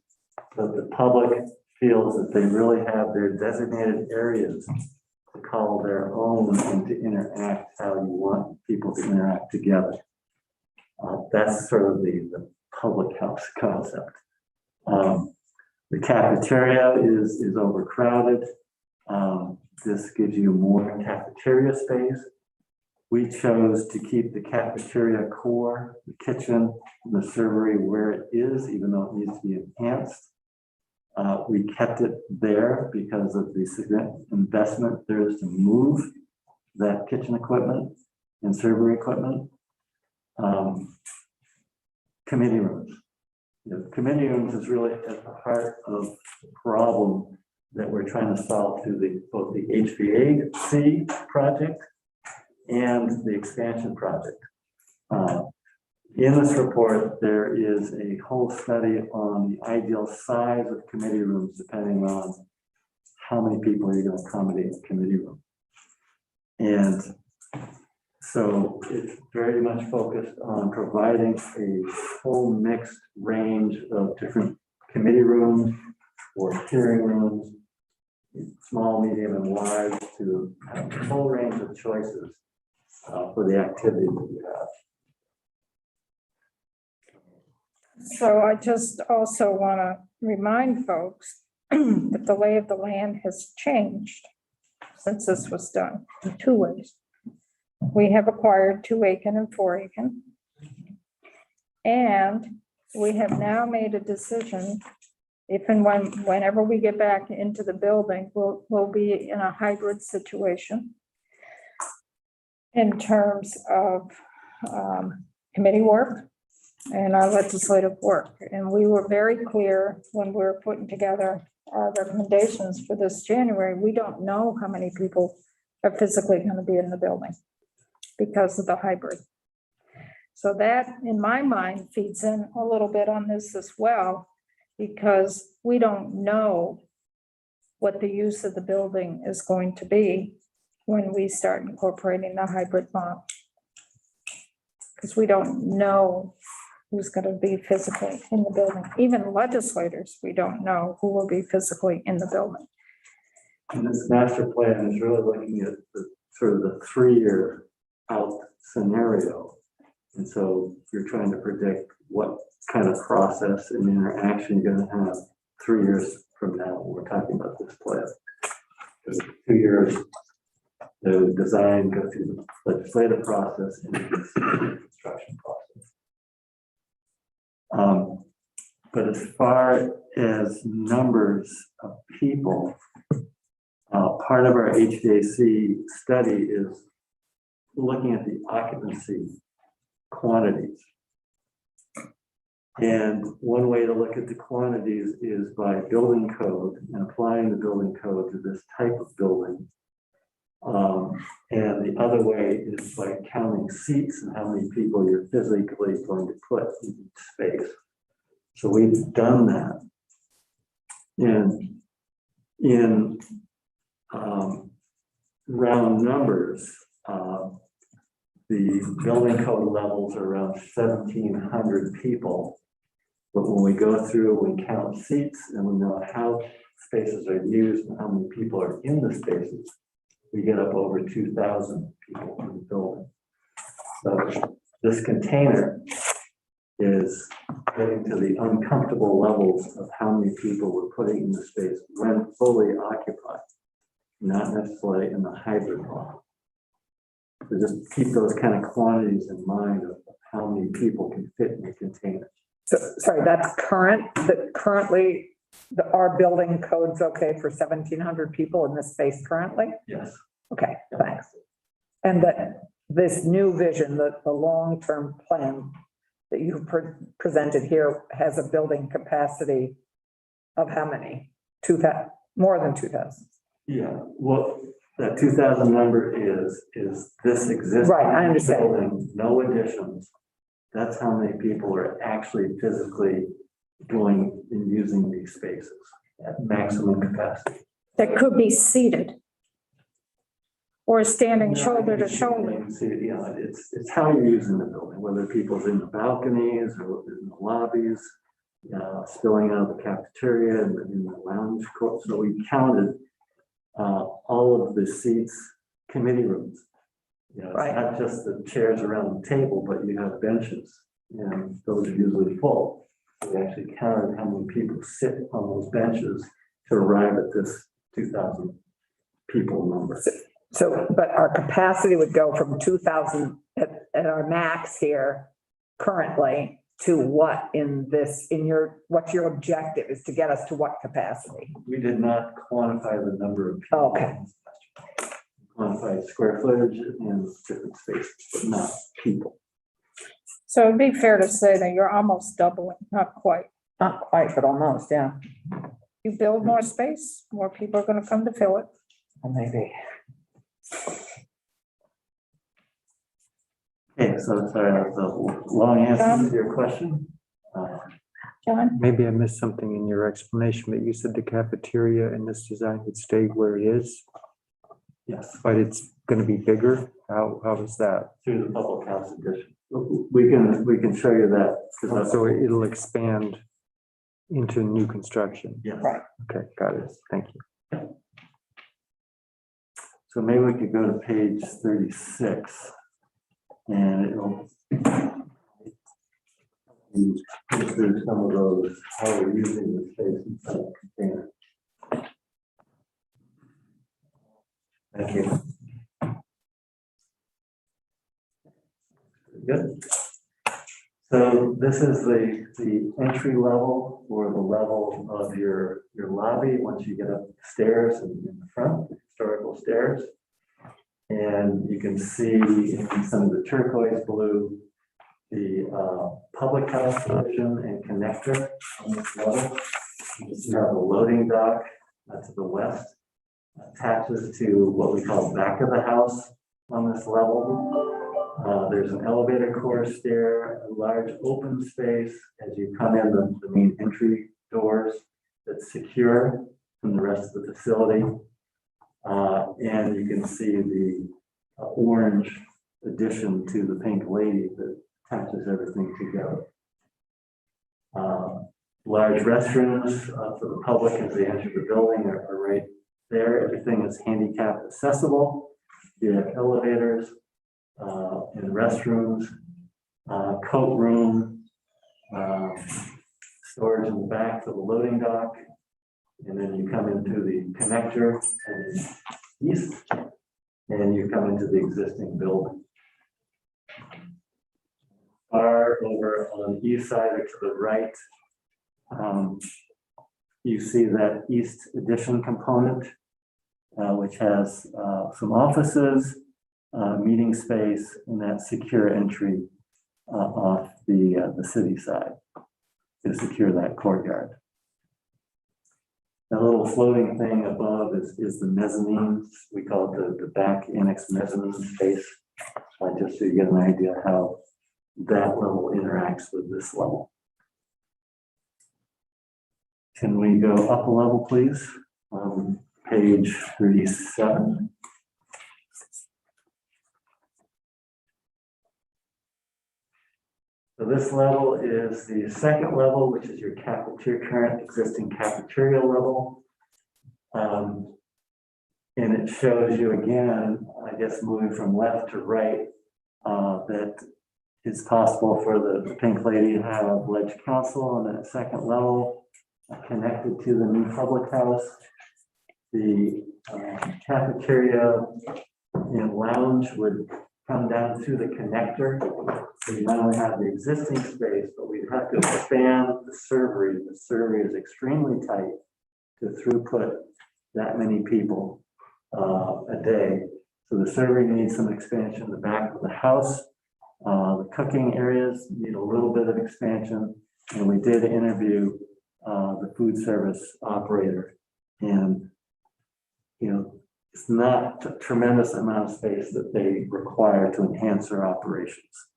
so the public feels that they really have their designated areas to call their own and to interact how you want people to interact together. That's sort of the public house concept. The cafeteria is overcrowded. This gives you more cafeteria space. We chose to keep the cafeteria core, the kitchen, and the servery where it is, even though it needs to be enhanced. We kept it there because of the significant investment there is to move that kitchen equipment and servery equipment. Committee rooms. Committee rooms is really at the heart of the problem that we're trying to solve through both the HVAC project and the expansion project. In this report, there is a whole study on the ideal size of committee rooms depending on how many people you're going to accommodate in a committee room. And so it's very much focused on providing a full mixed range of different committee rooms or hearing rooms, small, medium, and large, to have a full range of choices for the activities that you have. So I just also want to remind folks that the lay of the land has changed since this was done in two ways. We have acquired 2 Aiken and 4 Aiken. And we have now made a decision, if and whenever we get back into the building, we'll be in a hybrid situation in terms of committee work and our legislative work. And we were very clear when we were putting together our recommendations for this January. We don't know how many people are physically going to be in the building because of the hybrid. So that, in my mind, feeds in a little bit on this as well, because we don't know what the use of the building is going to be when we start incorporating the hybrid model. Because we don't know who's going to be physically in the building. Even legislators, we don't know who will be physically in the building. And this master plan is really looking at the sort of the 3-year out scenario. And so you're trying to predict what kind of process and interaction you're going to have 3 years from now when we're talking about this plan. Because 2 years, the design, go through the legislative process and the construction process. But as far as numbers of people, part of our HVAC study is looking at the occupancy quantities. And one way to look at the quantities is by building code and applying the building code to this type of building. And the other way is by counting seats and how many people you're physically going to put in each space. So we've done that. And in round numbers, the building code levels are around 1,700 people. But when we go through, we count seats and we know how spaces are used and how many people are in the spaces, we get up over 2,000 people in the building. So this container is getting to the uncomfortable levels of how many people we're putting in the space when fully occupied, not necessarily in the hybrid model. So just keep those kind of quantities in mind of how many people can fit in the container. So, sorry, that's currently, our building code's okay for 1,700 people in this space currently? Yes. Okay, thanks. And that this new vision, the long-term plan that you presented here has a building capacity of how many? 2,000, more than 2,000? Yeah, well, that 2,000 number is this existing. Right, I understand. Building, no additions. That's how many people are actually physically doing and using these spaces at maximum capacity. That could be seated or standing shoulder to You shoulder. can see, you know, it's how you're using the building, whether people's in the balconies or in the lobbies, spilling out of the cafeteria and in the lounge court. So we counted all of the seats, committee rooms. You know, it's Right. not just the chairs around the table, but you have benches, and those are usually full. So we actually counted how many people sit on those benches to arrive at this 2,000 people number. So, but our capacity would go from 2,000 at our max here currently to what what's your objective is to get us to what capacity? We did not quantify the number of people. Okay. Quantified square footage in different spaces, but not people. So it'd be fair to say that you're almost doubling, not quite. Not quite, but almost, yeah. You build more space, more people are gonna come to fill it. Well, maybe. Okay, so sorry, that's a long answer to your question. John? Maybe I missed something in your explanation, but you said the cafeteria in this design would stay where it is, Yes, but it's gonna be bigger? How is that? through the public house addition. We can show you that. 'Cause that's- So it'll expand into new construction? Yes. Right. Okay, got it. Thank you. So maybe we could go to page 36 and it'll go through some of those, how we're using the space inside the container. Thank you. Good. So this is the entry level or the level of your lobby once you get up the stairs in the front, historical stairs. And you can see in some of the turquoise blue, the public house division and connector on this level. You have a loading dock to the west, attaches to what we call back of the house on this level. There's an elevator core stair, a large open space as you come in the main entry doors that's secure from the rest of the facility. And you can see the orange addition to the pink lady that attaches everything together. Large restrooms for the public as they enter the building are right there. Everything is handicap accessible. You have elevators and restrooms, coat room, storage in the back for the loading dock. And then you come into the connector to the east, and you come into the existing building. Far over on the east side or to the right, you see that east addition component. which has some offices, meeting space, and that secure entry off the city side to secure that courtyard. That little floating thing above is the mezzanine. We call it the back annex mezzanine space. Just so you get an idea how that level interacts with this level. Can we go up a level, please? Page 37. So this level is the second level, which is your cafeteria, current existing cafeteria level. And it shows you again, I guess, moving from left to right, that it's possible for the Pink Lady to have ledge council on that second level, connected to the new public house. The cafeteria and lounge would come down through the connector. So you not only have the existing space, but we'd have to expand the servery. The servery is extremely tight to throughput that many people a day. So the servery needs some expansion in the back of the house. The cooking areas need a little bit of expansion. And we did interview the food service operator. And, you know, it's not a tremendous amount of space that they require to enhance their operations.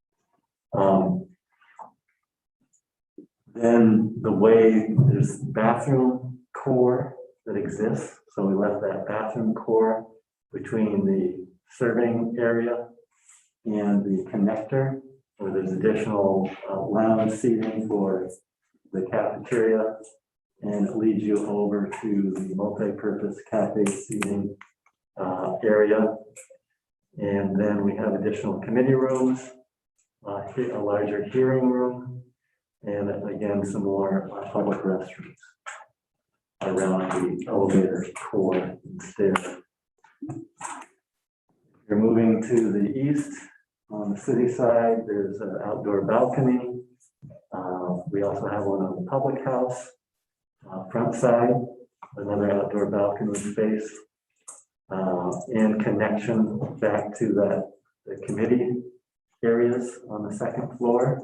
Then the way there's bathroom core that exists. So we left that bathroom core between the serving area and the connector, where there's additional lounge seating for the cafeteria, and it leads you over to the multi-purpose cafe seating area. And then we have additional committee rooms, a larger hearing room, and again, some more public restrooms around the elevator core and stairs. You're moving to the east on the city side. There's an outdoor balcony. We also have one on the public house front side, another outdoor balcony space, and connection back to the committee areas on the second floor.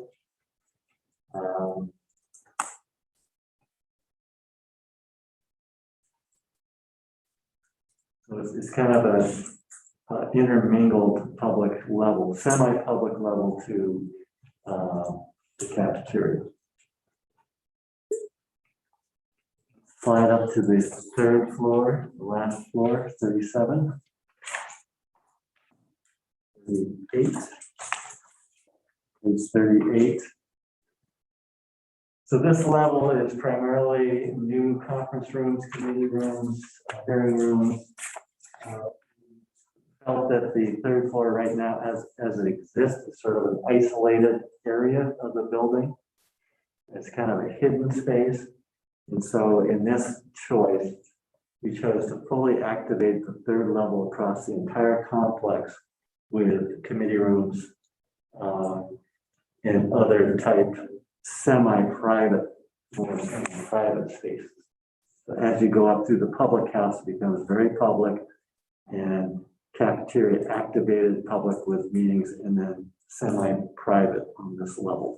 So it's kind of a intermingled public level, semi-public level to the cafeteria. Slide up to the third floor, the last floor, 37. 38. Page 38. So this level is primarily new conference rooms, committee rooms, hearing rooms. Felt that the third floor right now, as it exists, is sort of an isolated area of the building. It's kind of a hidden space. And so in this choice, we chose to fully activate the third level across the entire complex with committee rooms and other type semi-private, more private spaces. So as you go up through the public house, it becomes very public, and cafeteria activated public with meetings, and then semi-private on this level.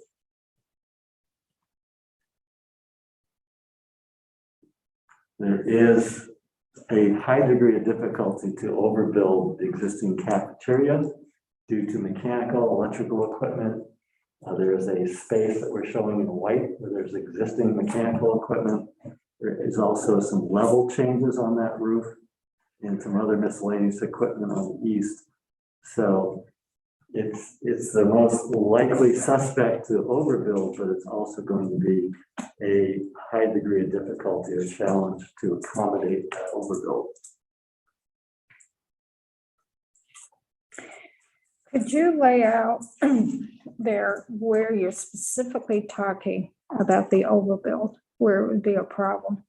There is a high degree of difficulty to overbuild the existing cafeteria due to mechanical, electrical equipment. There is a space that we're showing in white where there's existing mechanical equipment. There is also some level changes on that roof and some other miscellaneous equipment on the east. So it's the most likely suspect to overbuild, but it's also going to be a high degree of difficulty or challenge to accommodate that overbuild. Could you lay out there where you're specifically talking about the overbuild, where it would be a problem?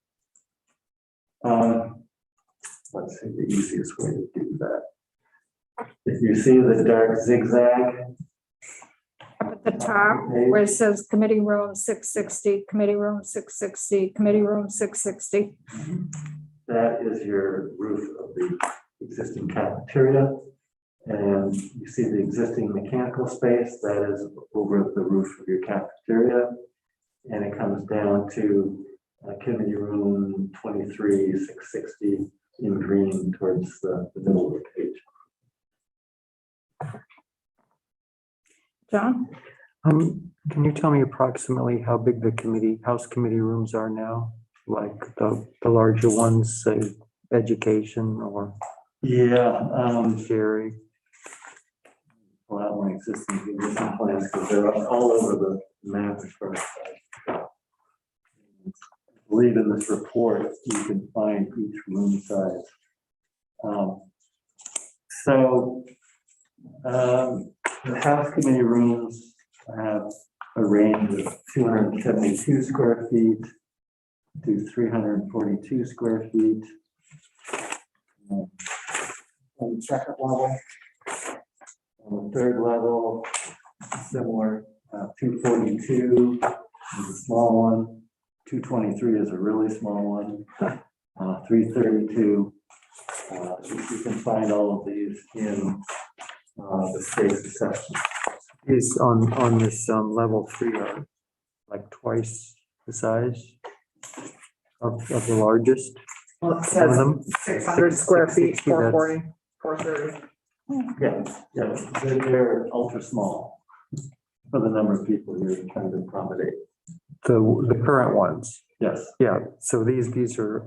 Let's see the easiest way to do that. If you see the dark zigzag Up at the top, where it says committee room 660, committee room 660, committee room 660. that is your roof of the existing cafeteria. And you see the existing mechanical space that is over the roof of your cafeteria. And it comes down to committee room 23,660 in green towards the middle of the page. John? Can you tell me approximately how big the House committee rooms are now? Like the larger ones, say, education or Yeah, Jerry? pull out my existing plans because they're all over the map as far as. I believe in this report, you can find each room size. The House committee rooms have a range of 272 square feet to 342 square feet. On the second level, on the third level, similar, 242 is a small one, 223 is a really small one, 332. You can find all of these in the space assessment. Is on this level 3 are like twice the size of the largest? Well, it Some of says them? 600 square feet, 660, that's- 440, 430. Yeah, they're ultra small for the number of people you're trying to accommodate. The current ones, Yes, yeah, so these are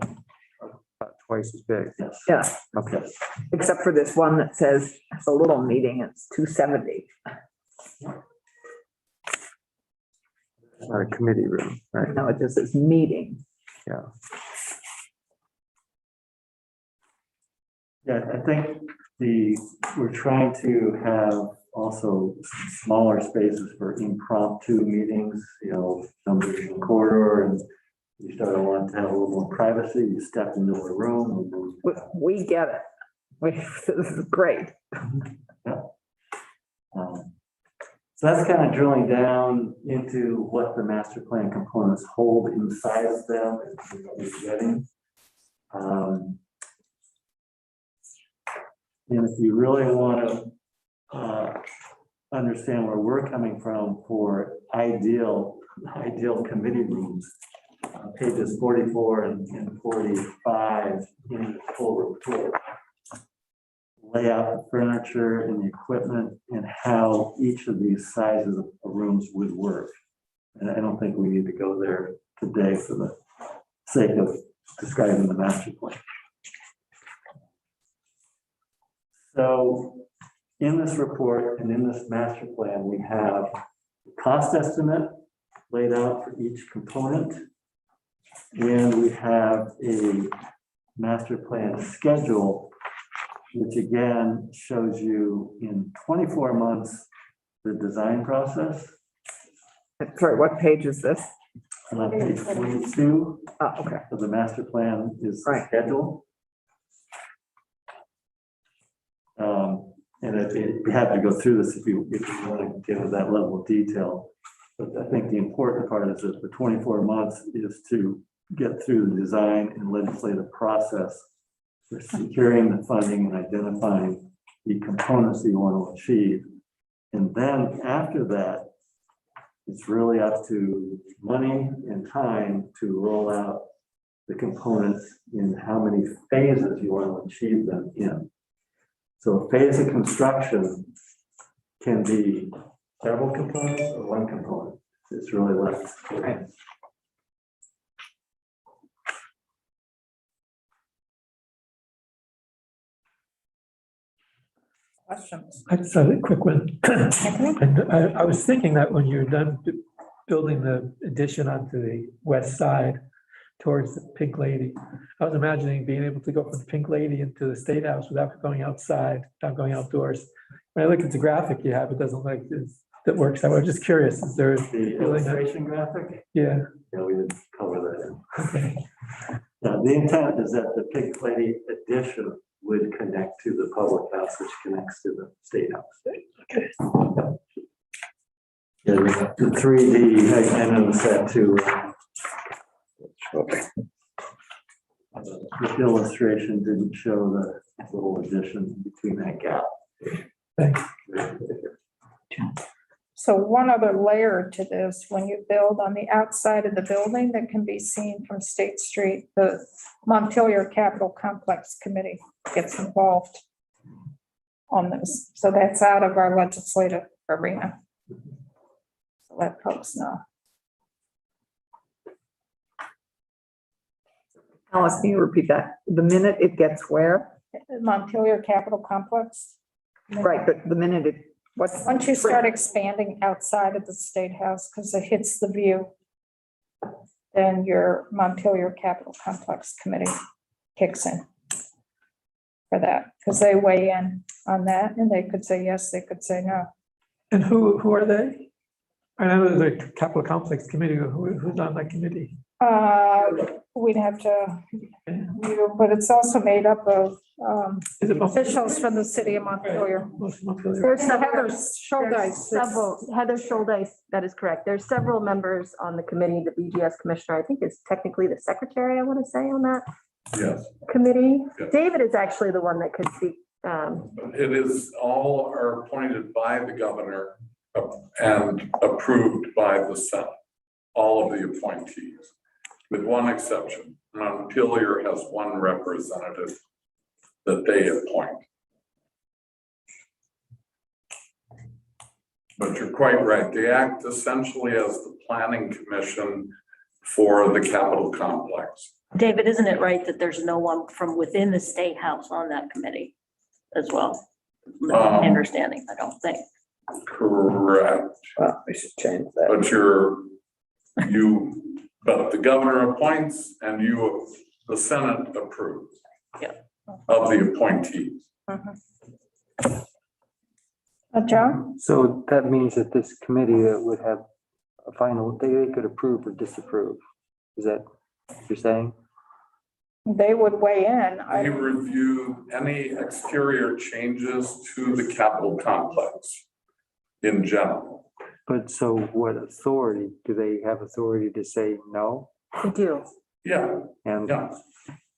about twice as big. yes. Yeah, Okay, except for this one that says it's a little meeting, it's 270. it's not a committee room, right? No, it just says meeting. Yeah, I think we're trying to have also smaller spaces for impromptu meetings, numbers in the corridor, and you start to want to have a little more privacy, you step into a room. We get it. This is great. So that's kind of drilling down into what the master plan components hold inside of them and what we're getting. And if you really want to understand where we're coming from for ideal committee rooms, pages 44 and 45 in the full report lay out the furniture and the equipment and how each of these sizes of rooms would work. And I don't think we need to go there today for the sake of describing the master plan. So in this report and in this master plan, we have the cost estimate laid out for each component. And we have a master plan schedule, which again shows you in 24 months, the design process. Sorry, what page is this? On page 22 Oh, okay. of the master plan is the Right. schedule. And we have to go through this if you want to get into that level of detail. But I think the important part is that the 24 months is to get through the design and legislative process for securing the funding and identifying the components that you want to achieve. And then after that, it's really up to money and time to roll out the components in how many phases you want to achieve them in. So a phase of construction can be several components or one component. It's really left. Right. Questions? I just had a quick one. And I was thinking that when you're done building the addition onto the west side towards the Pink Lady, I was imagining being able to go from the Pink Lady into the State House without going outside, without going outdoors. When I look at the graphic you have, it doesn't look like that works. I was just curious, is there? The illustration graphic, Yeah, we didn't cover that in. okay. Now, the intent is that the Pink Lady addition would connect to the public house, which connects to the State House. Okay. Yeah, the 3D, I noticed that too. this illustration didn't show the little addition between that gap. So one other layer to this, when you build on the outside of the building that can be seen from State Street, the Montpelier Capital Complex Committee gets involved on this. So that's out of our legislative arena. So let folks know. Alice, can you repeat that? The minute it gets where? Montpelier Capital Complex. Right, but the minute it, what's? Once you start expanding outside of the State House, because it hits the view, then your Montpelier Capital Complex Committee kicks in for that, because they weigh in on that, and they could say yes, they could say no. And who are they? I know the Capital Complex Committee, who's on that committee? We'd have to, but it's also made up of Is it officials from the city of Montpelier. Montpelier? There's Heather several, Schuldice. Heather Schuldice, that is correct. There's several members on the committee. The BGS commissioner, I think, is technically the secretary, I want to say, on that Yes, committee. Yeah. David is actually the one that could speak. it is all are appointed by the governor and approved by the Senate, all of the appointees, with one exception. Montpelier has one representative that they appoint. But you're quite right. They act essentially as the planning commission for the Capitol complex. David, isn't it right that there's no one from within the State House on that committee as well? My understanding, I don't think. Correct. Well, we should change that. But but the governor appoints and the Senate approves. Yeah. Of the appointees. John? So that means that this committee that would have a final, they could approve or disapprove. Is that what you're saying? They would weigh in. They review any exterior changes to the Capitol complex in general. But so what authority, do they have authority to say no? They do. Yeah, And, yeah.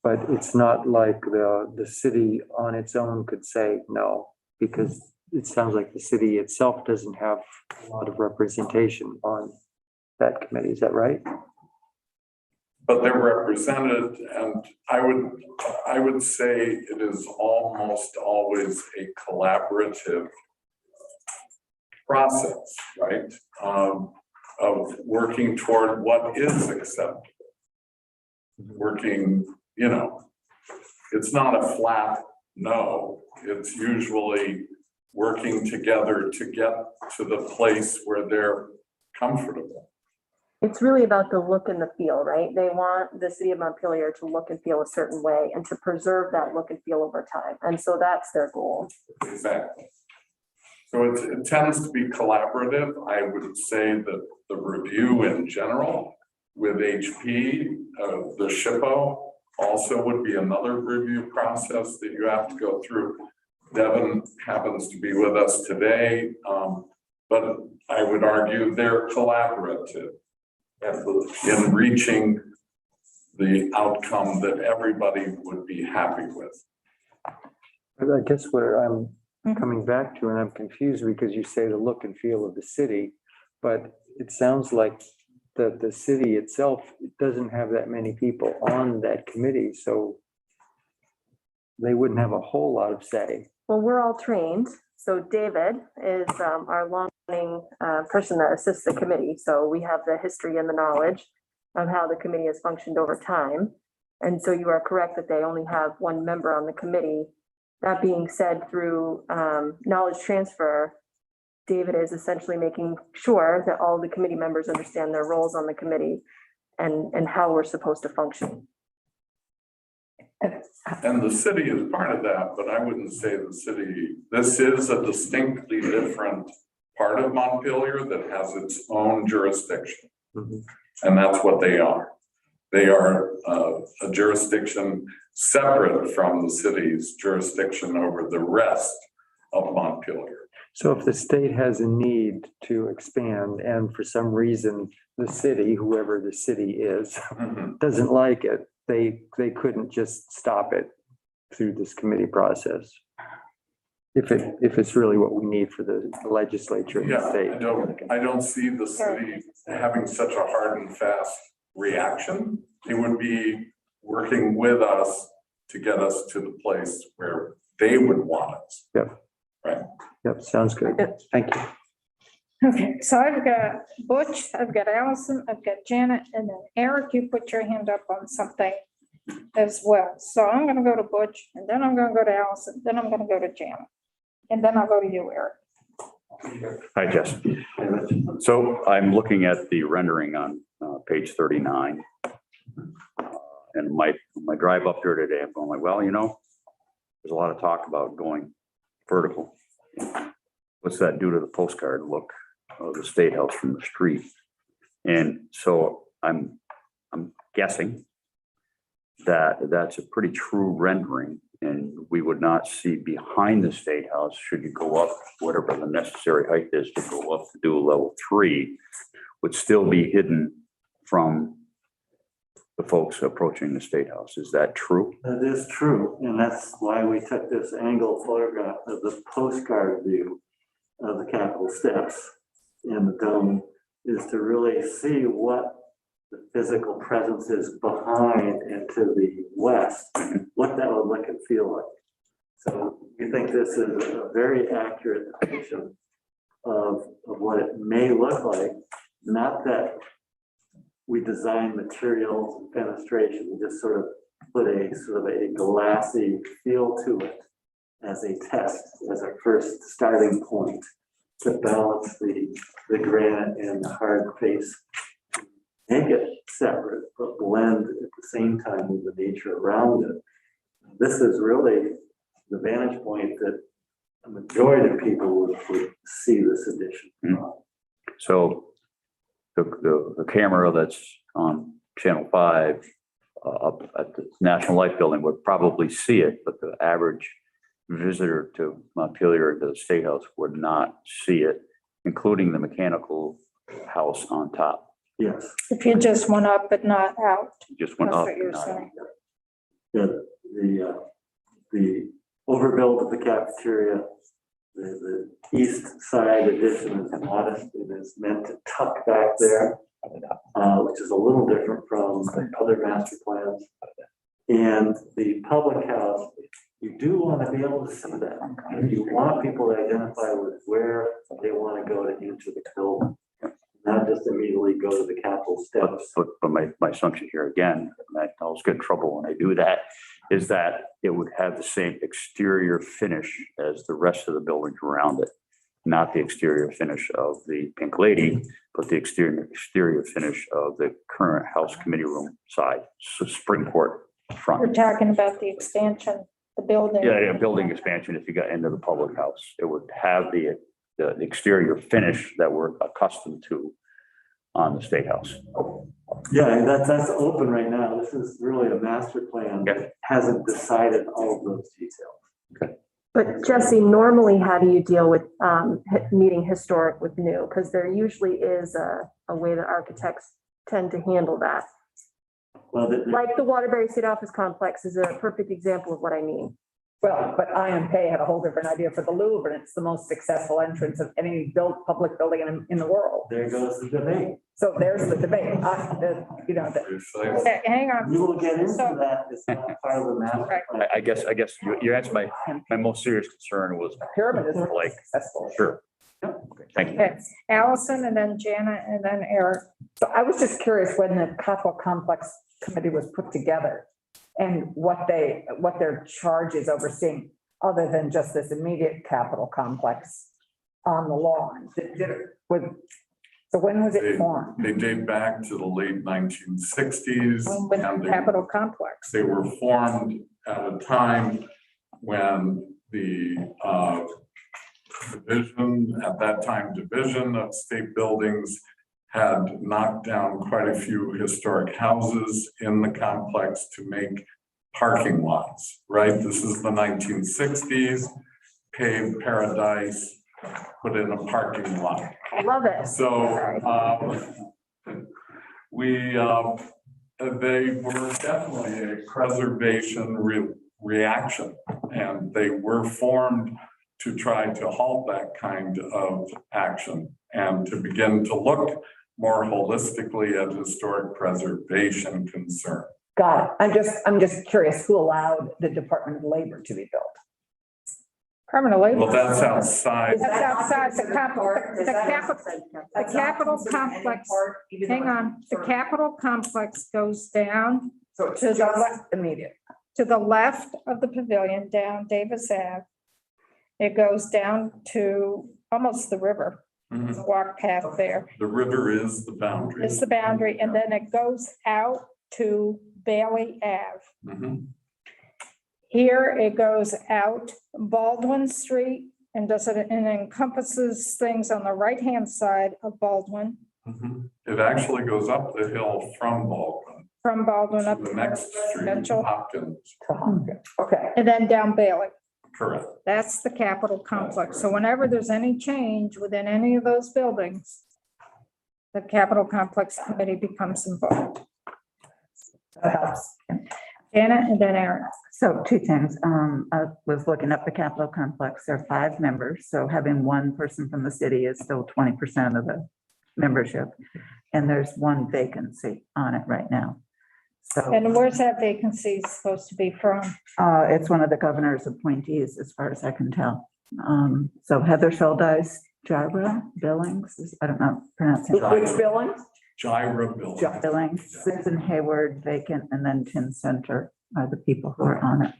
but it's not like the city on its own could say no, because it sounds like the city itself doesn't have a lot of representation on that committee. Is that right? But they're represented, and I would say it is almost always a collaborative process, right? Of working toward what is acceptable. Working, it's not a flat no. It's usually working together to get to the place where they're comfortable. It's really about the look and the feel, right? They want the city of Montpelier to look and feel a certain way and to preserve that look and feel over time. And so that's their goal. Exactly. So it tends to be collaborative. I would say that the review in general with HP, the SHPO also would be another review process that you have to go through. Devin happens to be with us today, but I would argue they're collaborative in reaching the outcome that everybody would be happy with. But I guess where I'm coming back to, and I'm confused because you say the look and feel of the city, but it sounds like the city itself doesn't have that many people on that committee, so they wouldn't have a whole lot of say. Well, we're all trained. So David is our long-running person that assists the committee. So we have the history and the knowledge of how the committee has functioned over time. And so you are correct that they only have one member on the committee. That being said, through knowledge transfer, David is essentially making sure that all the committee members understand their roles on the committee and how we're supposed to function. And the city is part of that, but I wouldn't say the city, this is a distinctly different part of Montpelier that has its own jurisdiction. And that's what they are. They are a jurisdiction separate from the city's jurisdiction over the rest of Montpelier. So if the state has a need to expand and for some reason the city, whoever the city is, doesn't like it, they couldn't just stop it through this committee process. If it's really what we need for the legislature in the Yeah, state. I don't see the city having such a hard and fast reaction. It would be working with us to get us to the place where they would want us. Yep, sounds good. Thank you. Okay, so I've got Butch, I've got Allison, I've got Janet, and then Eric, you put your hand up on something as well. So I'm gonna go to Butch, and then I'm gonna go to Allison, then I'm gonna go to Janet. And then I'll go to you, Eric. Hi, Jess. So I'm looking at the rendering on page 39. And my drive up here today, I'm going like, well, you know, there's a lot of talk about going vertical. What's that do to the postcard look of the State House from the street? And so I'm guessing that that's a pretty true rendering, and we would not see behind the State House, should you go up, whatever the necessary height is to go up to do a level 3, would still be hidden from the folks approaching the State House. Is that true? That is true, and that's why we took this angle photograph of the postcard view of the Capitol steps and the dome, is to really see what the physical presence is behind and to the west, what that would look and feel like. So we think this is a very accurate depiction of what it may look like, not that we design materials and fenestration, we just sort of put a sort of a glassy feel to it as a test, as a first starting point to balance the granite and the hard face. Make it separate, but blend at the same time with the nature around it. This is really the vantage point that a majority of people would see this addition. So the camera that's on channel 5 up at the National Life Building would probably see it, but the average visitor to Montpelier, to the State House, would not see it, including the mechanical house on top. Yes. If you just went up but not out, Just went that's up. what you're not- saying. The overbuild of the cafeteria, the east side addition is modest. It is meant to tuck back there, which is a little different from the other master plans. And the public house, you do want to be able to see that. You want people to identify with where they want to go to enter the building, not just immediately go to the Capitol steps. But my assumption here again, and I always get in trouble when I do that, is that it would have the same exterior finish as the rest of the buildings around it. Not the exterior finish of the Pink Lady, but the exterior finish of the current House Committee Room side, so spring court front. We're talking about the expansion, the building. Yeah, building expansion, if you got into the public house, it would have the exterior finish that we're accustomed to on the State House. Yeah, and that's open right now. This is really a master plan that hasn't decided all of those details. But Jesse, normally, how do you deal with meeting historic with new? Because there usually is a way that architects tend to handle that. Well, Like the Waterbury State Office Complex is a perfect example of what I mean. Well, but IMP had a whole different idea for the Louvre, and it's the most successful entrance of any public building in the world. there goes the debate. So there's the debate. Okay, hang on. We will get into So- that. It's not part of the master Right. plan. I guess you answered my most serious concern was Pyramid is like, successful. sure. Okay, thank you. Okay, Allison and then Janet and then Eric. So I was just curious when the Capitol Complex Committee was put together and what their charge is overseeing, other than just this immediate Capitol complex on the lawn. So when was it formed? They date back to the late 1960s. With and they- Capitol Complex. They were formed at a time when the division of state buildings had knocked down quite a few historic houses in the complex to make parking lots, right? This is the 1960s, paved paradise, put in a parking lot. I love it. So we They were definitely a preservation reaction, and they were formed to try to halt that kind of action and to begin to look more holistically at historic preservation concern. Got it. I'm just curious who allowed the Department of Labor to be built? Permanent labor. Well, that's outside. That's outside the Capitol complex. Hang on, the Capitol complex goes down So it's To the just left. immediate. to the left of the pavilion down Davis Ave. It goes down to almost the river, Mhm. the walk path there. The river is the boundary. It's the boundary, and then it goes out to Bailey Ave. Mhm. Here it goes out Baldwin Street and encompasses things on the right-hand side of Baldwin, Mhm. It actually goes up the hill from Baldwin from Baldwin to up the to next street, residential, Hopkins. Okay. and then down Bailey. Correct. That's the Capitol complex. So whenever there's any change within any of those buildings, the Capitol complex committee becomes involved. That helps. Anna and then Aaron. So two things. I was looking up the Capitol complex. There are 5 members, so having one person from the city is still 20% of the membership. And there's 1 vacancy on it right now. So And where's that vacancy supposed to be from? it's one of the governor's appointees, as far as I can tell. So Heather Schuldice, Jabra Billings, I don't know, pronouncing it. Which building? Gyra building. Billings, Susan Hayward vacant, and then Tim Center are the people who are on it.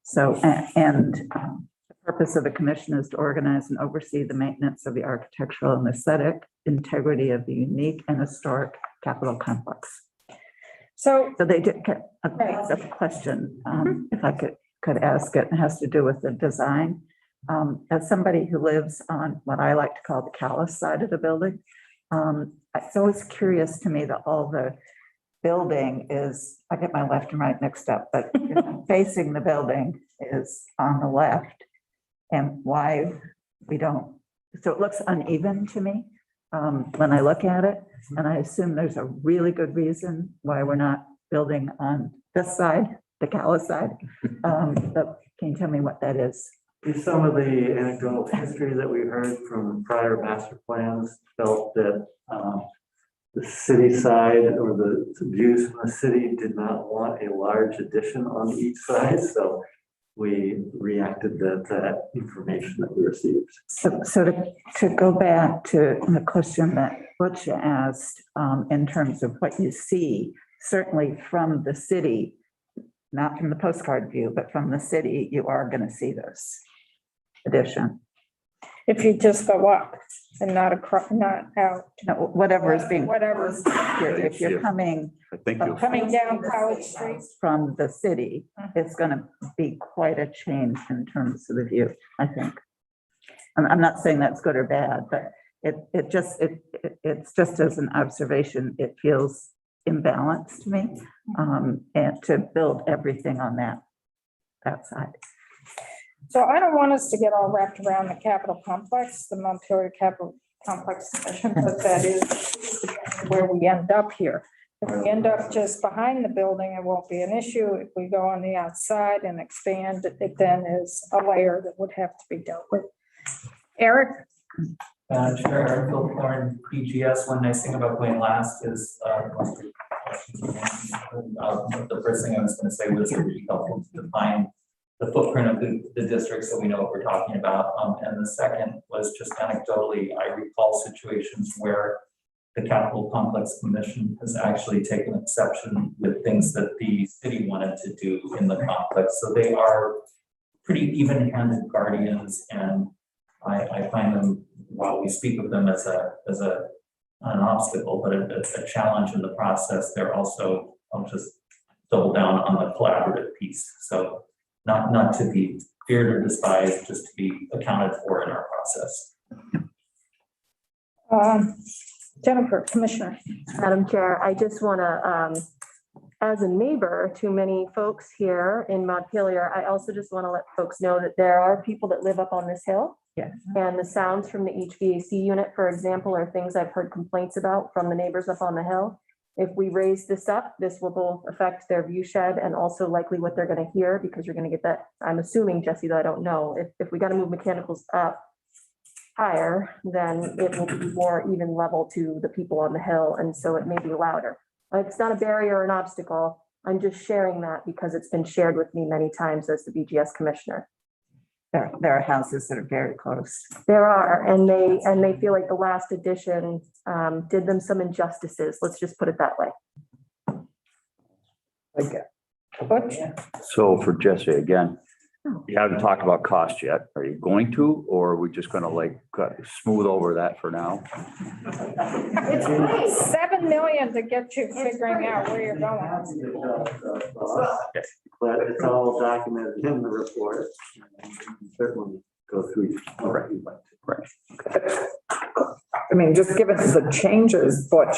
So, the purpose of the commission is to organize and oversee the maintenance of the architectural and aesthetic integrity of the unique and historic Capitol complex. So, So they did get a question, if I could ask it. It has to do with the design. As somebody who lives on what I like to call the callous side of the building, it's always curious to me that all the building is, I get my left and right mixed up, but facing the building is on the left. And why we don't, so it looks uneven to me when I look at it. And I assume there's a really good reason why we're not building on this side, the callous side. But can you tell me what that is? Some of the anecdotal history that we heard from prior master plans felt that the city side or the views from the city did not want a large addition on each side, so we reacted to that information that we received. So to go back to the question that Butch asked, in terms of what you see, certainly from the city, not from the postcard view, but from the city, you are going to see this addition. if you just go up and not across, not out, No, whatever is being. Whatever. If you're coming I think you'll. coming down College Street. from the city, it's going to be quite a change in terms of the view, I think. I'm not saying that's good or bad, but it's just as an observation, it feels imbalanced to me. And to build everything on that side. So I don't want us to get all wrapped around the Capitol complex, the Montpelier Capitol Complex Commission, but that is where we end up here. If we end up just behind the building, it won't be an issue. If we go on the outside and expand, it then is a layer that would have to be dealt with. Eric? Chair Eric Philthorne, PGS. One nice thing about going last is the first thing I was going to say was it would be helpful to define the footprint of the district so we know what we're talking about. And the second was just anecdotally, I recall situations where the Capitol Complex Commission has actually taken exception with things that the city wanted to do in the complex. So they are pretty even-handed guardians, and I find them, while we speak of them as an obstacle, but a challenge in the process, they're also, I'll just double down on the collaborative piece. So not to be feared or despised, just to be accounted for in our process. Jennifer, Commissioner. Madam Chair, I just want to, as a neighbor to many folks here in Montpelier, I also just want to let folks know that there are people that live up on this hill. Yes. And the sounds from the HVAC unit, for example, are things I've heard complaints about from the neighbors up on the hill. If we raise this up, this will both affect their view shed and also likely what they're gonna hear, because you're gonna get that, I'm assuming, Jesse, that I don't know, if we gotta move mechanicals up higher, then it will be more even level to the people on the hill, and so it may be louder. It's not a barrier or an obstacle. I'm just sharing that because it's been shared with me many times as the BGS commissioner. There are houses that are very close. There are, and they feel like the last edition did them some injustices. Let's just put it that way. Butch? So for Jesse, again, you haven't talked about cost yet. Are you going to, or are we just gonna like smooth over that for now? It's only 7 million to get you figuring out where you're going. But it's all documented in the report. Certainly go through. I mean, just given the changes, Butch,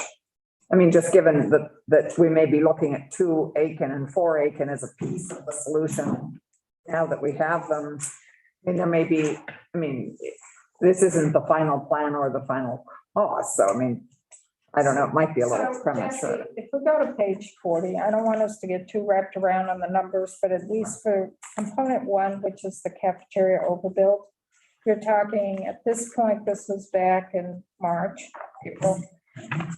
I mean, just given that we may be looking at 2 Aiken and 4 Aiken as a piece of the solution. Now that we have them, I mean, there may be, I mean, this isn't the final plan or the final cost, so I mean, I don't know, it might be a little So, premature. Jesse, if we go to page 40, I don't want us to get too wrapped around on the numbers, but at least for component 1, which is the cafeteria overbuild, you're talking, at this point, this was back in March, April,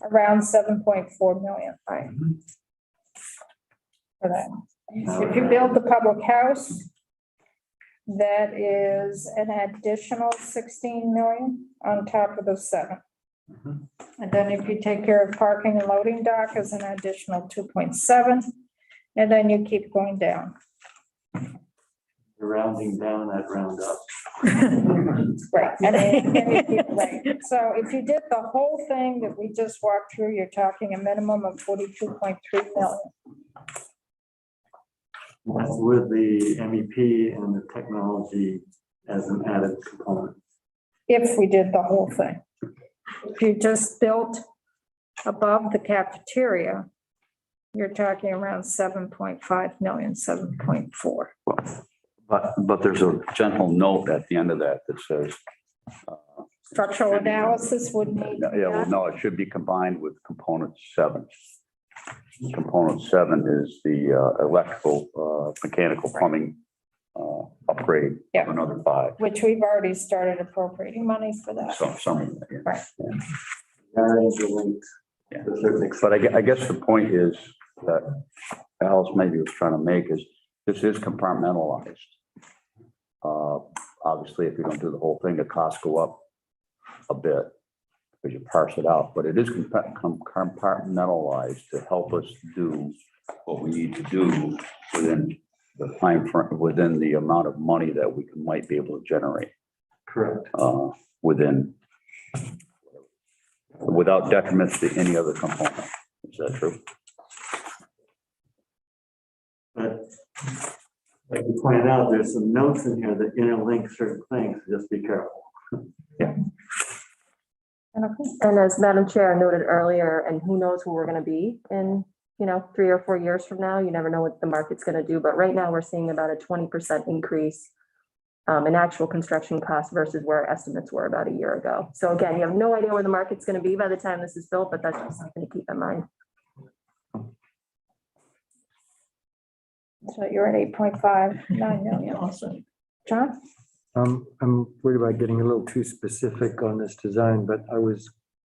around 7.4 million, right? For that. If you build the public house, that is an additional 16 million on top of the 7. And then if you take care of parking and loading dock as an additional 2.7, and then you keep going down. Rounding down, that round up. Right. And you keep, right. So if you did the whole thing that we just walked through, you're talking a minimum of 42.3 million. That's with the MEP and the technology as an added component. If we did the whole thing. If you just built above the cafeteria, you're talking around 7.5 million, 7.4. But there's a gentle note at the end of that that says. Structural analysis would need. Yeah, well, no, it should be combined with component 7. Component 7 is the electrical, mechanical, plumbing upgrade. Yeah. For another 5. Which we've already started appropriating money for that. Some of that, yeah. Right. Yeah. That is linked Yeah. to a certain extent. But I guess the point is that Alice maybe was trying to make is this is compartmentalized. Obviously, if you don't do the whole thing, the costs go up a bit because you parse it out, but it is compartmentalized to help us do what we need to do within the time frame, within the amount of money that we might be able to generate. Correct. Without detriment to any other component. Is that true? But like you pointed out, there's some notes in here that interlink certain things, just be careful. And as Madam Chair noted earlier, and who knows who we're gonna be in, 3 or 4 years from now, you never know what the market's gonna do, but right now we're seeing about a 20% increase in actual construction costs versus where our estimates were about a year ago. So again, you have no idea where the market's gonna be by the time this is built, but that's just something to keep in mind. So you're at 8.59 million. Awesome. John? I'm worried about getting a little too specific on this design, but I was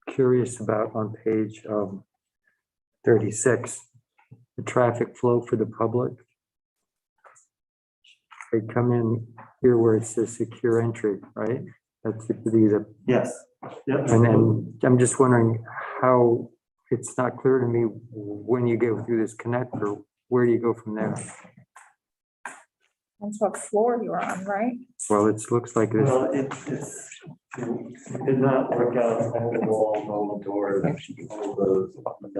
curious about on page 36, the traffic flow for the public. They come in here where it says secure entry, right? That's the, Yes. Yep. and then I'm just wondering how, it's not clear to me when you go through this connector, where do you go from there? That's what floor you're on, right? Well, it looks like this. Well, it did not work out all the walls, all the doors, all those elements. They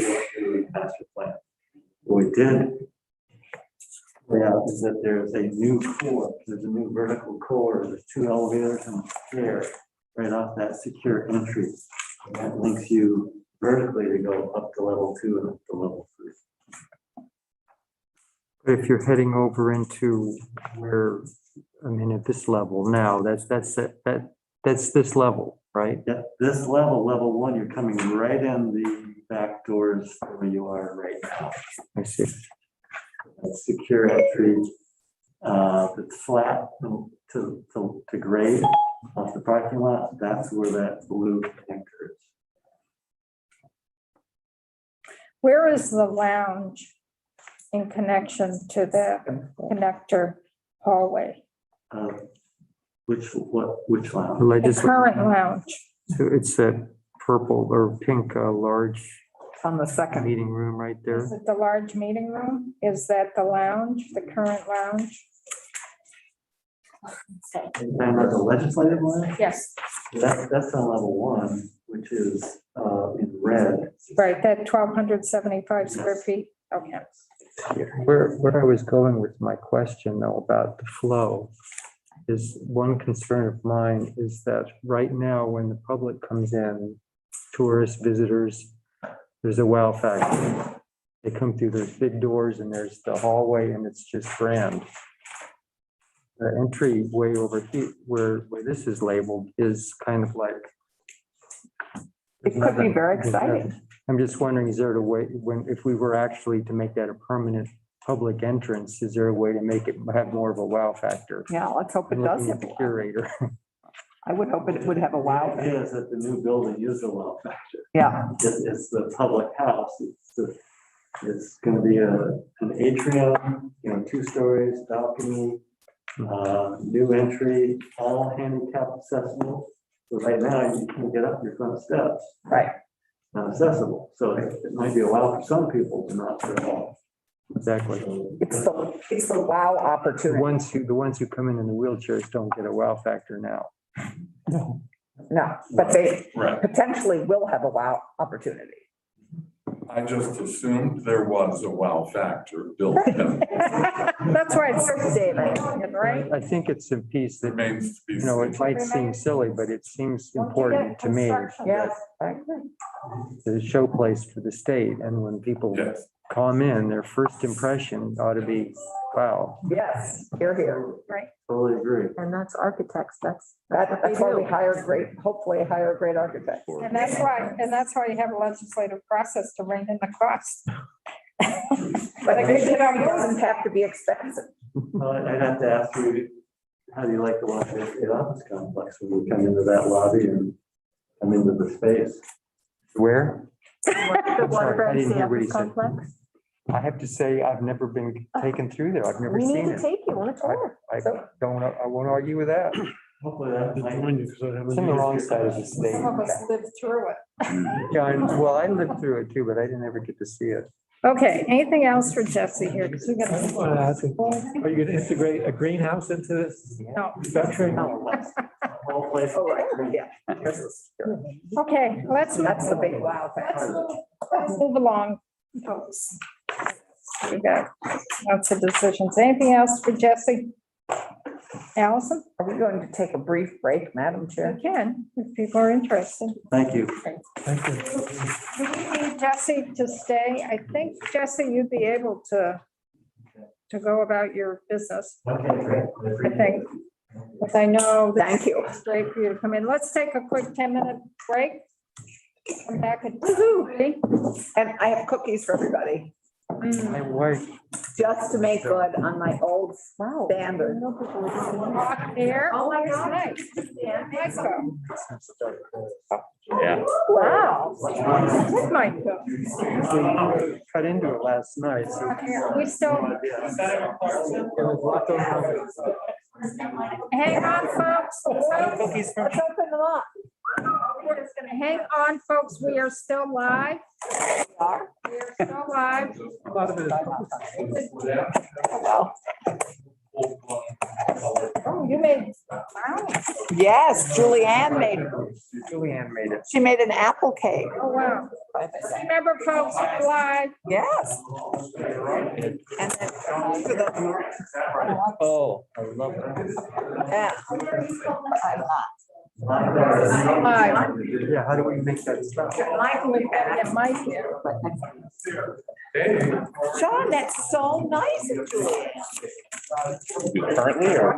don't do a master plan. What we did is that there's a new core, there's a new vertical core, there's 2 elevators and a stair right off that secure entry. And that links you vertically to go up to level 2 and up to level 3. But if you're heading over into where, I mean, at this level now, that That's this level, right? At this level, level one, you're coming right in the back doors where you are right now. I see. That's secure entry. That's flat to grade off the parking lot. That's where that blue anchor is. Where is the lounge in connection to the connector hallway? Which lounge? The Legislative, current lounge. so it's that purple or pink, large On the second. meeting room right Is there. it the large meeting room? Is that the lounge, the current lounge? And then there's a legislative lounge. Yes, That's on level one, which is in red. right, that 1,275 square feet. Okay. Where I was going with my question though about the flow is one concern of mine is that right now when the public comes in, tourists, visitors, there's a wow factor. They come through those big doors and there's the hallway and it's just grand. The entry way over here where this is labeled is kind of like. It could be very exciting. I'm just wondering, is there a way, if we were actually to make that a permanent public entrance, is there a way to make it have more of a wow factor? Yeah, let's hope it I'm does looking have at a the wow. curator. I would hope it would have a wow. It is that the new building is a wow factor. Yeah, It's the public house. It's gonna be an atrium, 2 stories, balcony, new entry, all handicap accessible. So right now, you can get up your front steps. right. Not accessible. So it might be a wow for some people, but not for all. Exactly. It's the wow opportunity. The ones who come in the wheelchairs don't get a wow factor now. No, but they Right. potentially will have a wow opportunity. I just assumed there was a wow factor built in. That's why it's David, right? I think it's a piece that, Remains to be it seen. might seem silly, but it seems important to me. Yes, I agree. It's a showplace for the state, and when people Yes. come in, their first impression ought to be, wow. Yes, here. Totally agree. And that's architects, that's. That's why we hire hopefully hire a great architect. And that's why you have a legislative process to rein in the cost. But it doesn't have to be expensive. Well, I'd have to ask you, how do you like the Washington office complex when you come into that lobby and come into the space? Where? The sorry, I didn't hear what he Waterfront said. complex. I have to say, I've never been taken through there. I've never We need seen to it. take you on a tour. I won't argue with that. Hopefully that might. It's in the wrong side of the state. Some of us lived through it. Yeah, well, I lived through it too, but I didn't ever get to see it. Okay, anything else for Jesse here? Because we I got. want to ask you, are you going to integrate a greenhouse into this No. structure? Whole place. Oh, right, yeah. Okay, That's the big wow factor. let's move along, folks. We got lots of decisions. Anything else for Jesse? Allison? Are we going to take a brief break, Madam Chair? You can, if people are interested. Thank you. Thank you. Do we need Jesse to stay? I think, Jesse, you'd be able to go about your business, Okay, great. I think. But I know. that Thank you. It's great for you to come in. Let's take a quick 10-minute break. Come back at 2:30. And I have cookies for everybody, My wife, just to make good on my old standard. Hot air. Oh, my God. Nice. Nice go. Yeah. Wow. This might go. cut into it last night, so. Hot air. We still, hang on, folks. Let's open them up. We're just gonna hang on, folks. We are still live. We are still live. A lot of it Oh, you made, wow. Yes, Julianne made it. She made an apple cake. Oh, wow. Remember, folks, we're live. Yes. And then to the, Oh, I love that. yeah. Live. Yeah, how do we make that stop? Michael, we gotta get Mike here. Sean, that's so nice of Julianne. Currently or?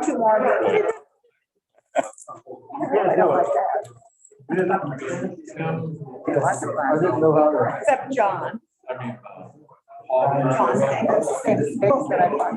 I don't like that. I didn't know how to. Except John. I mean, John, that's the same space that I thought.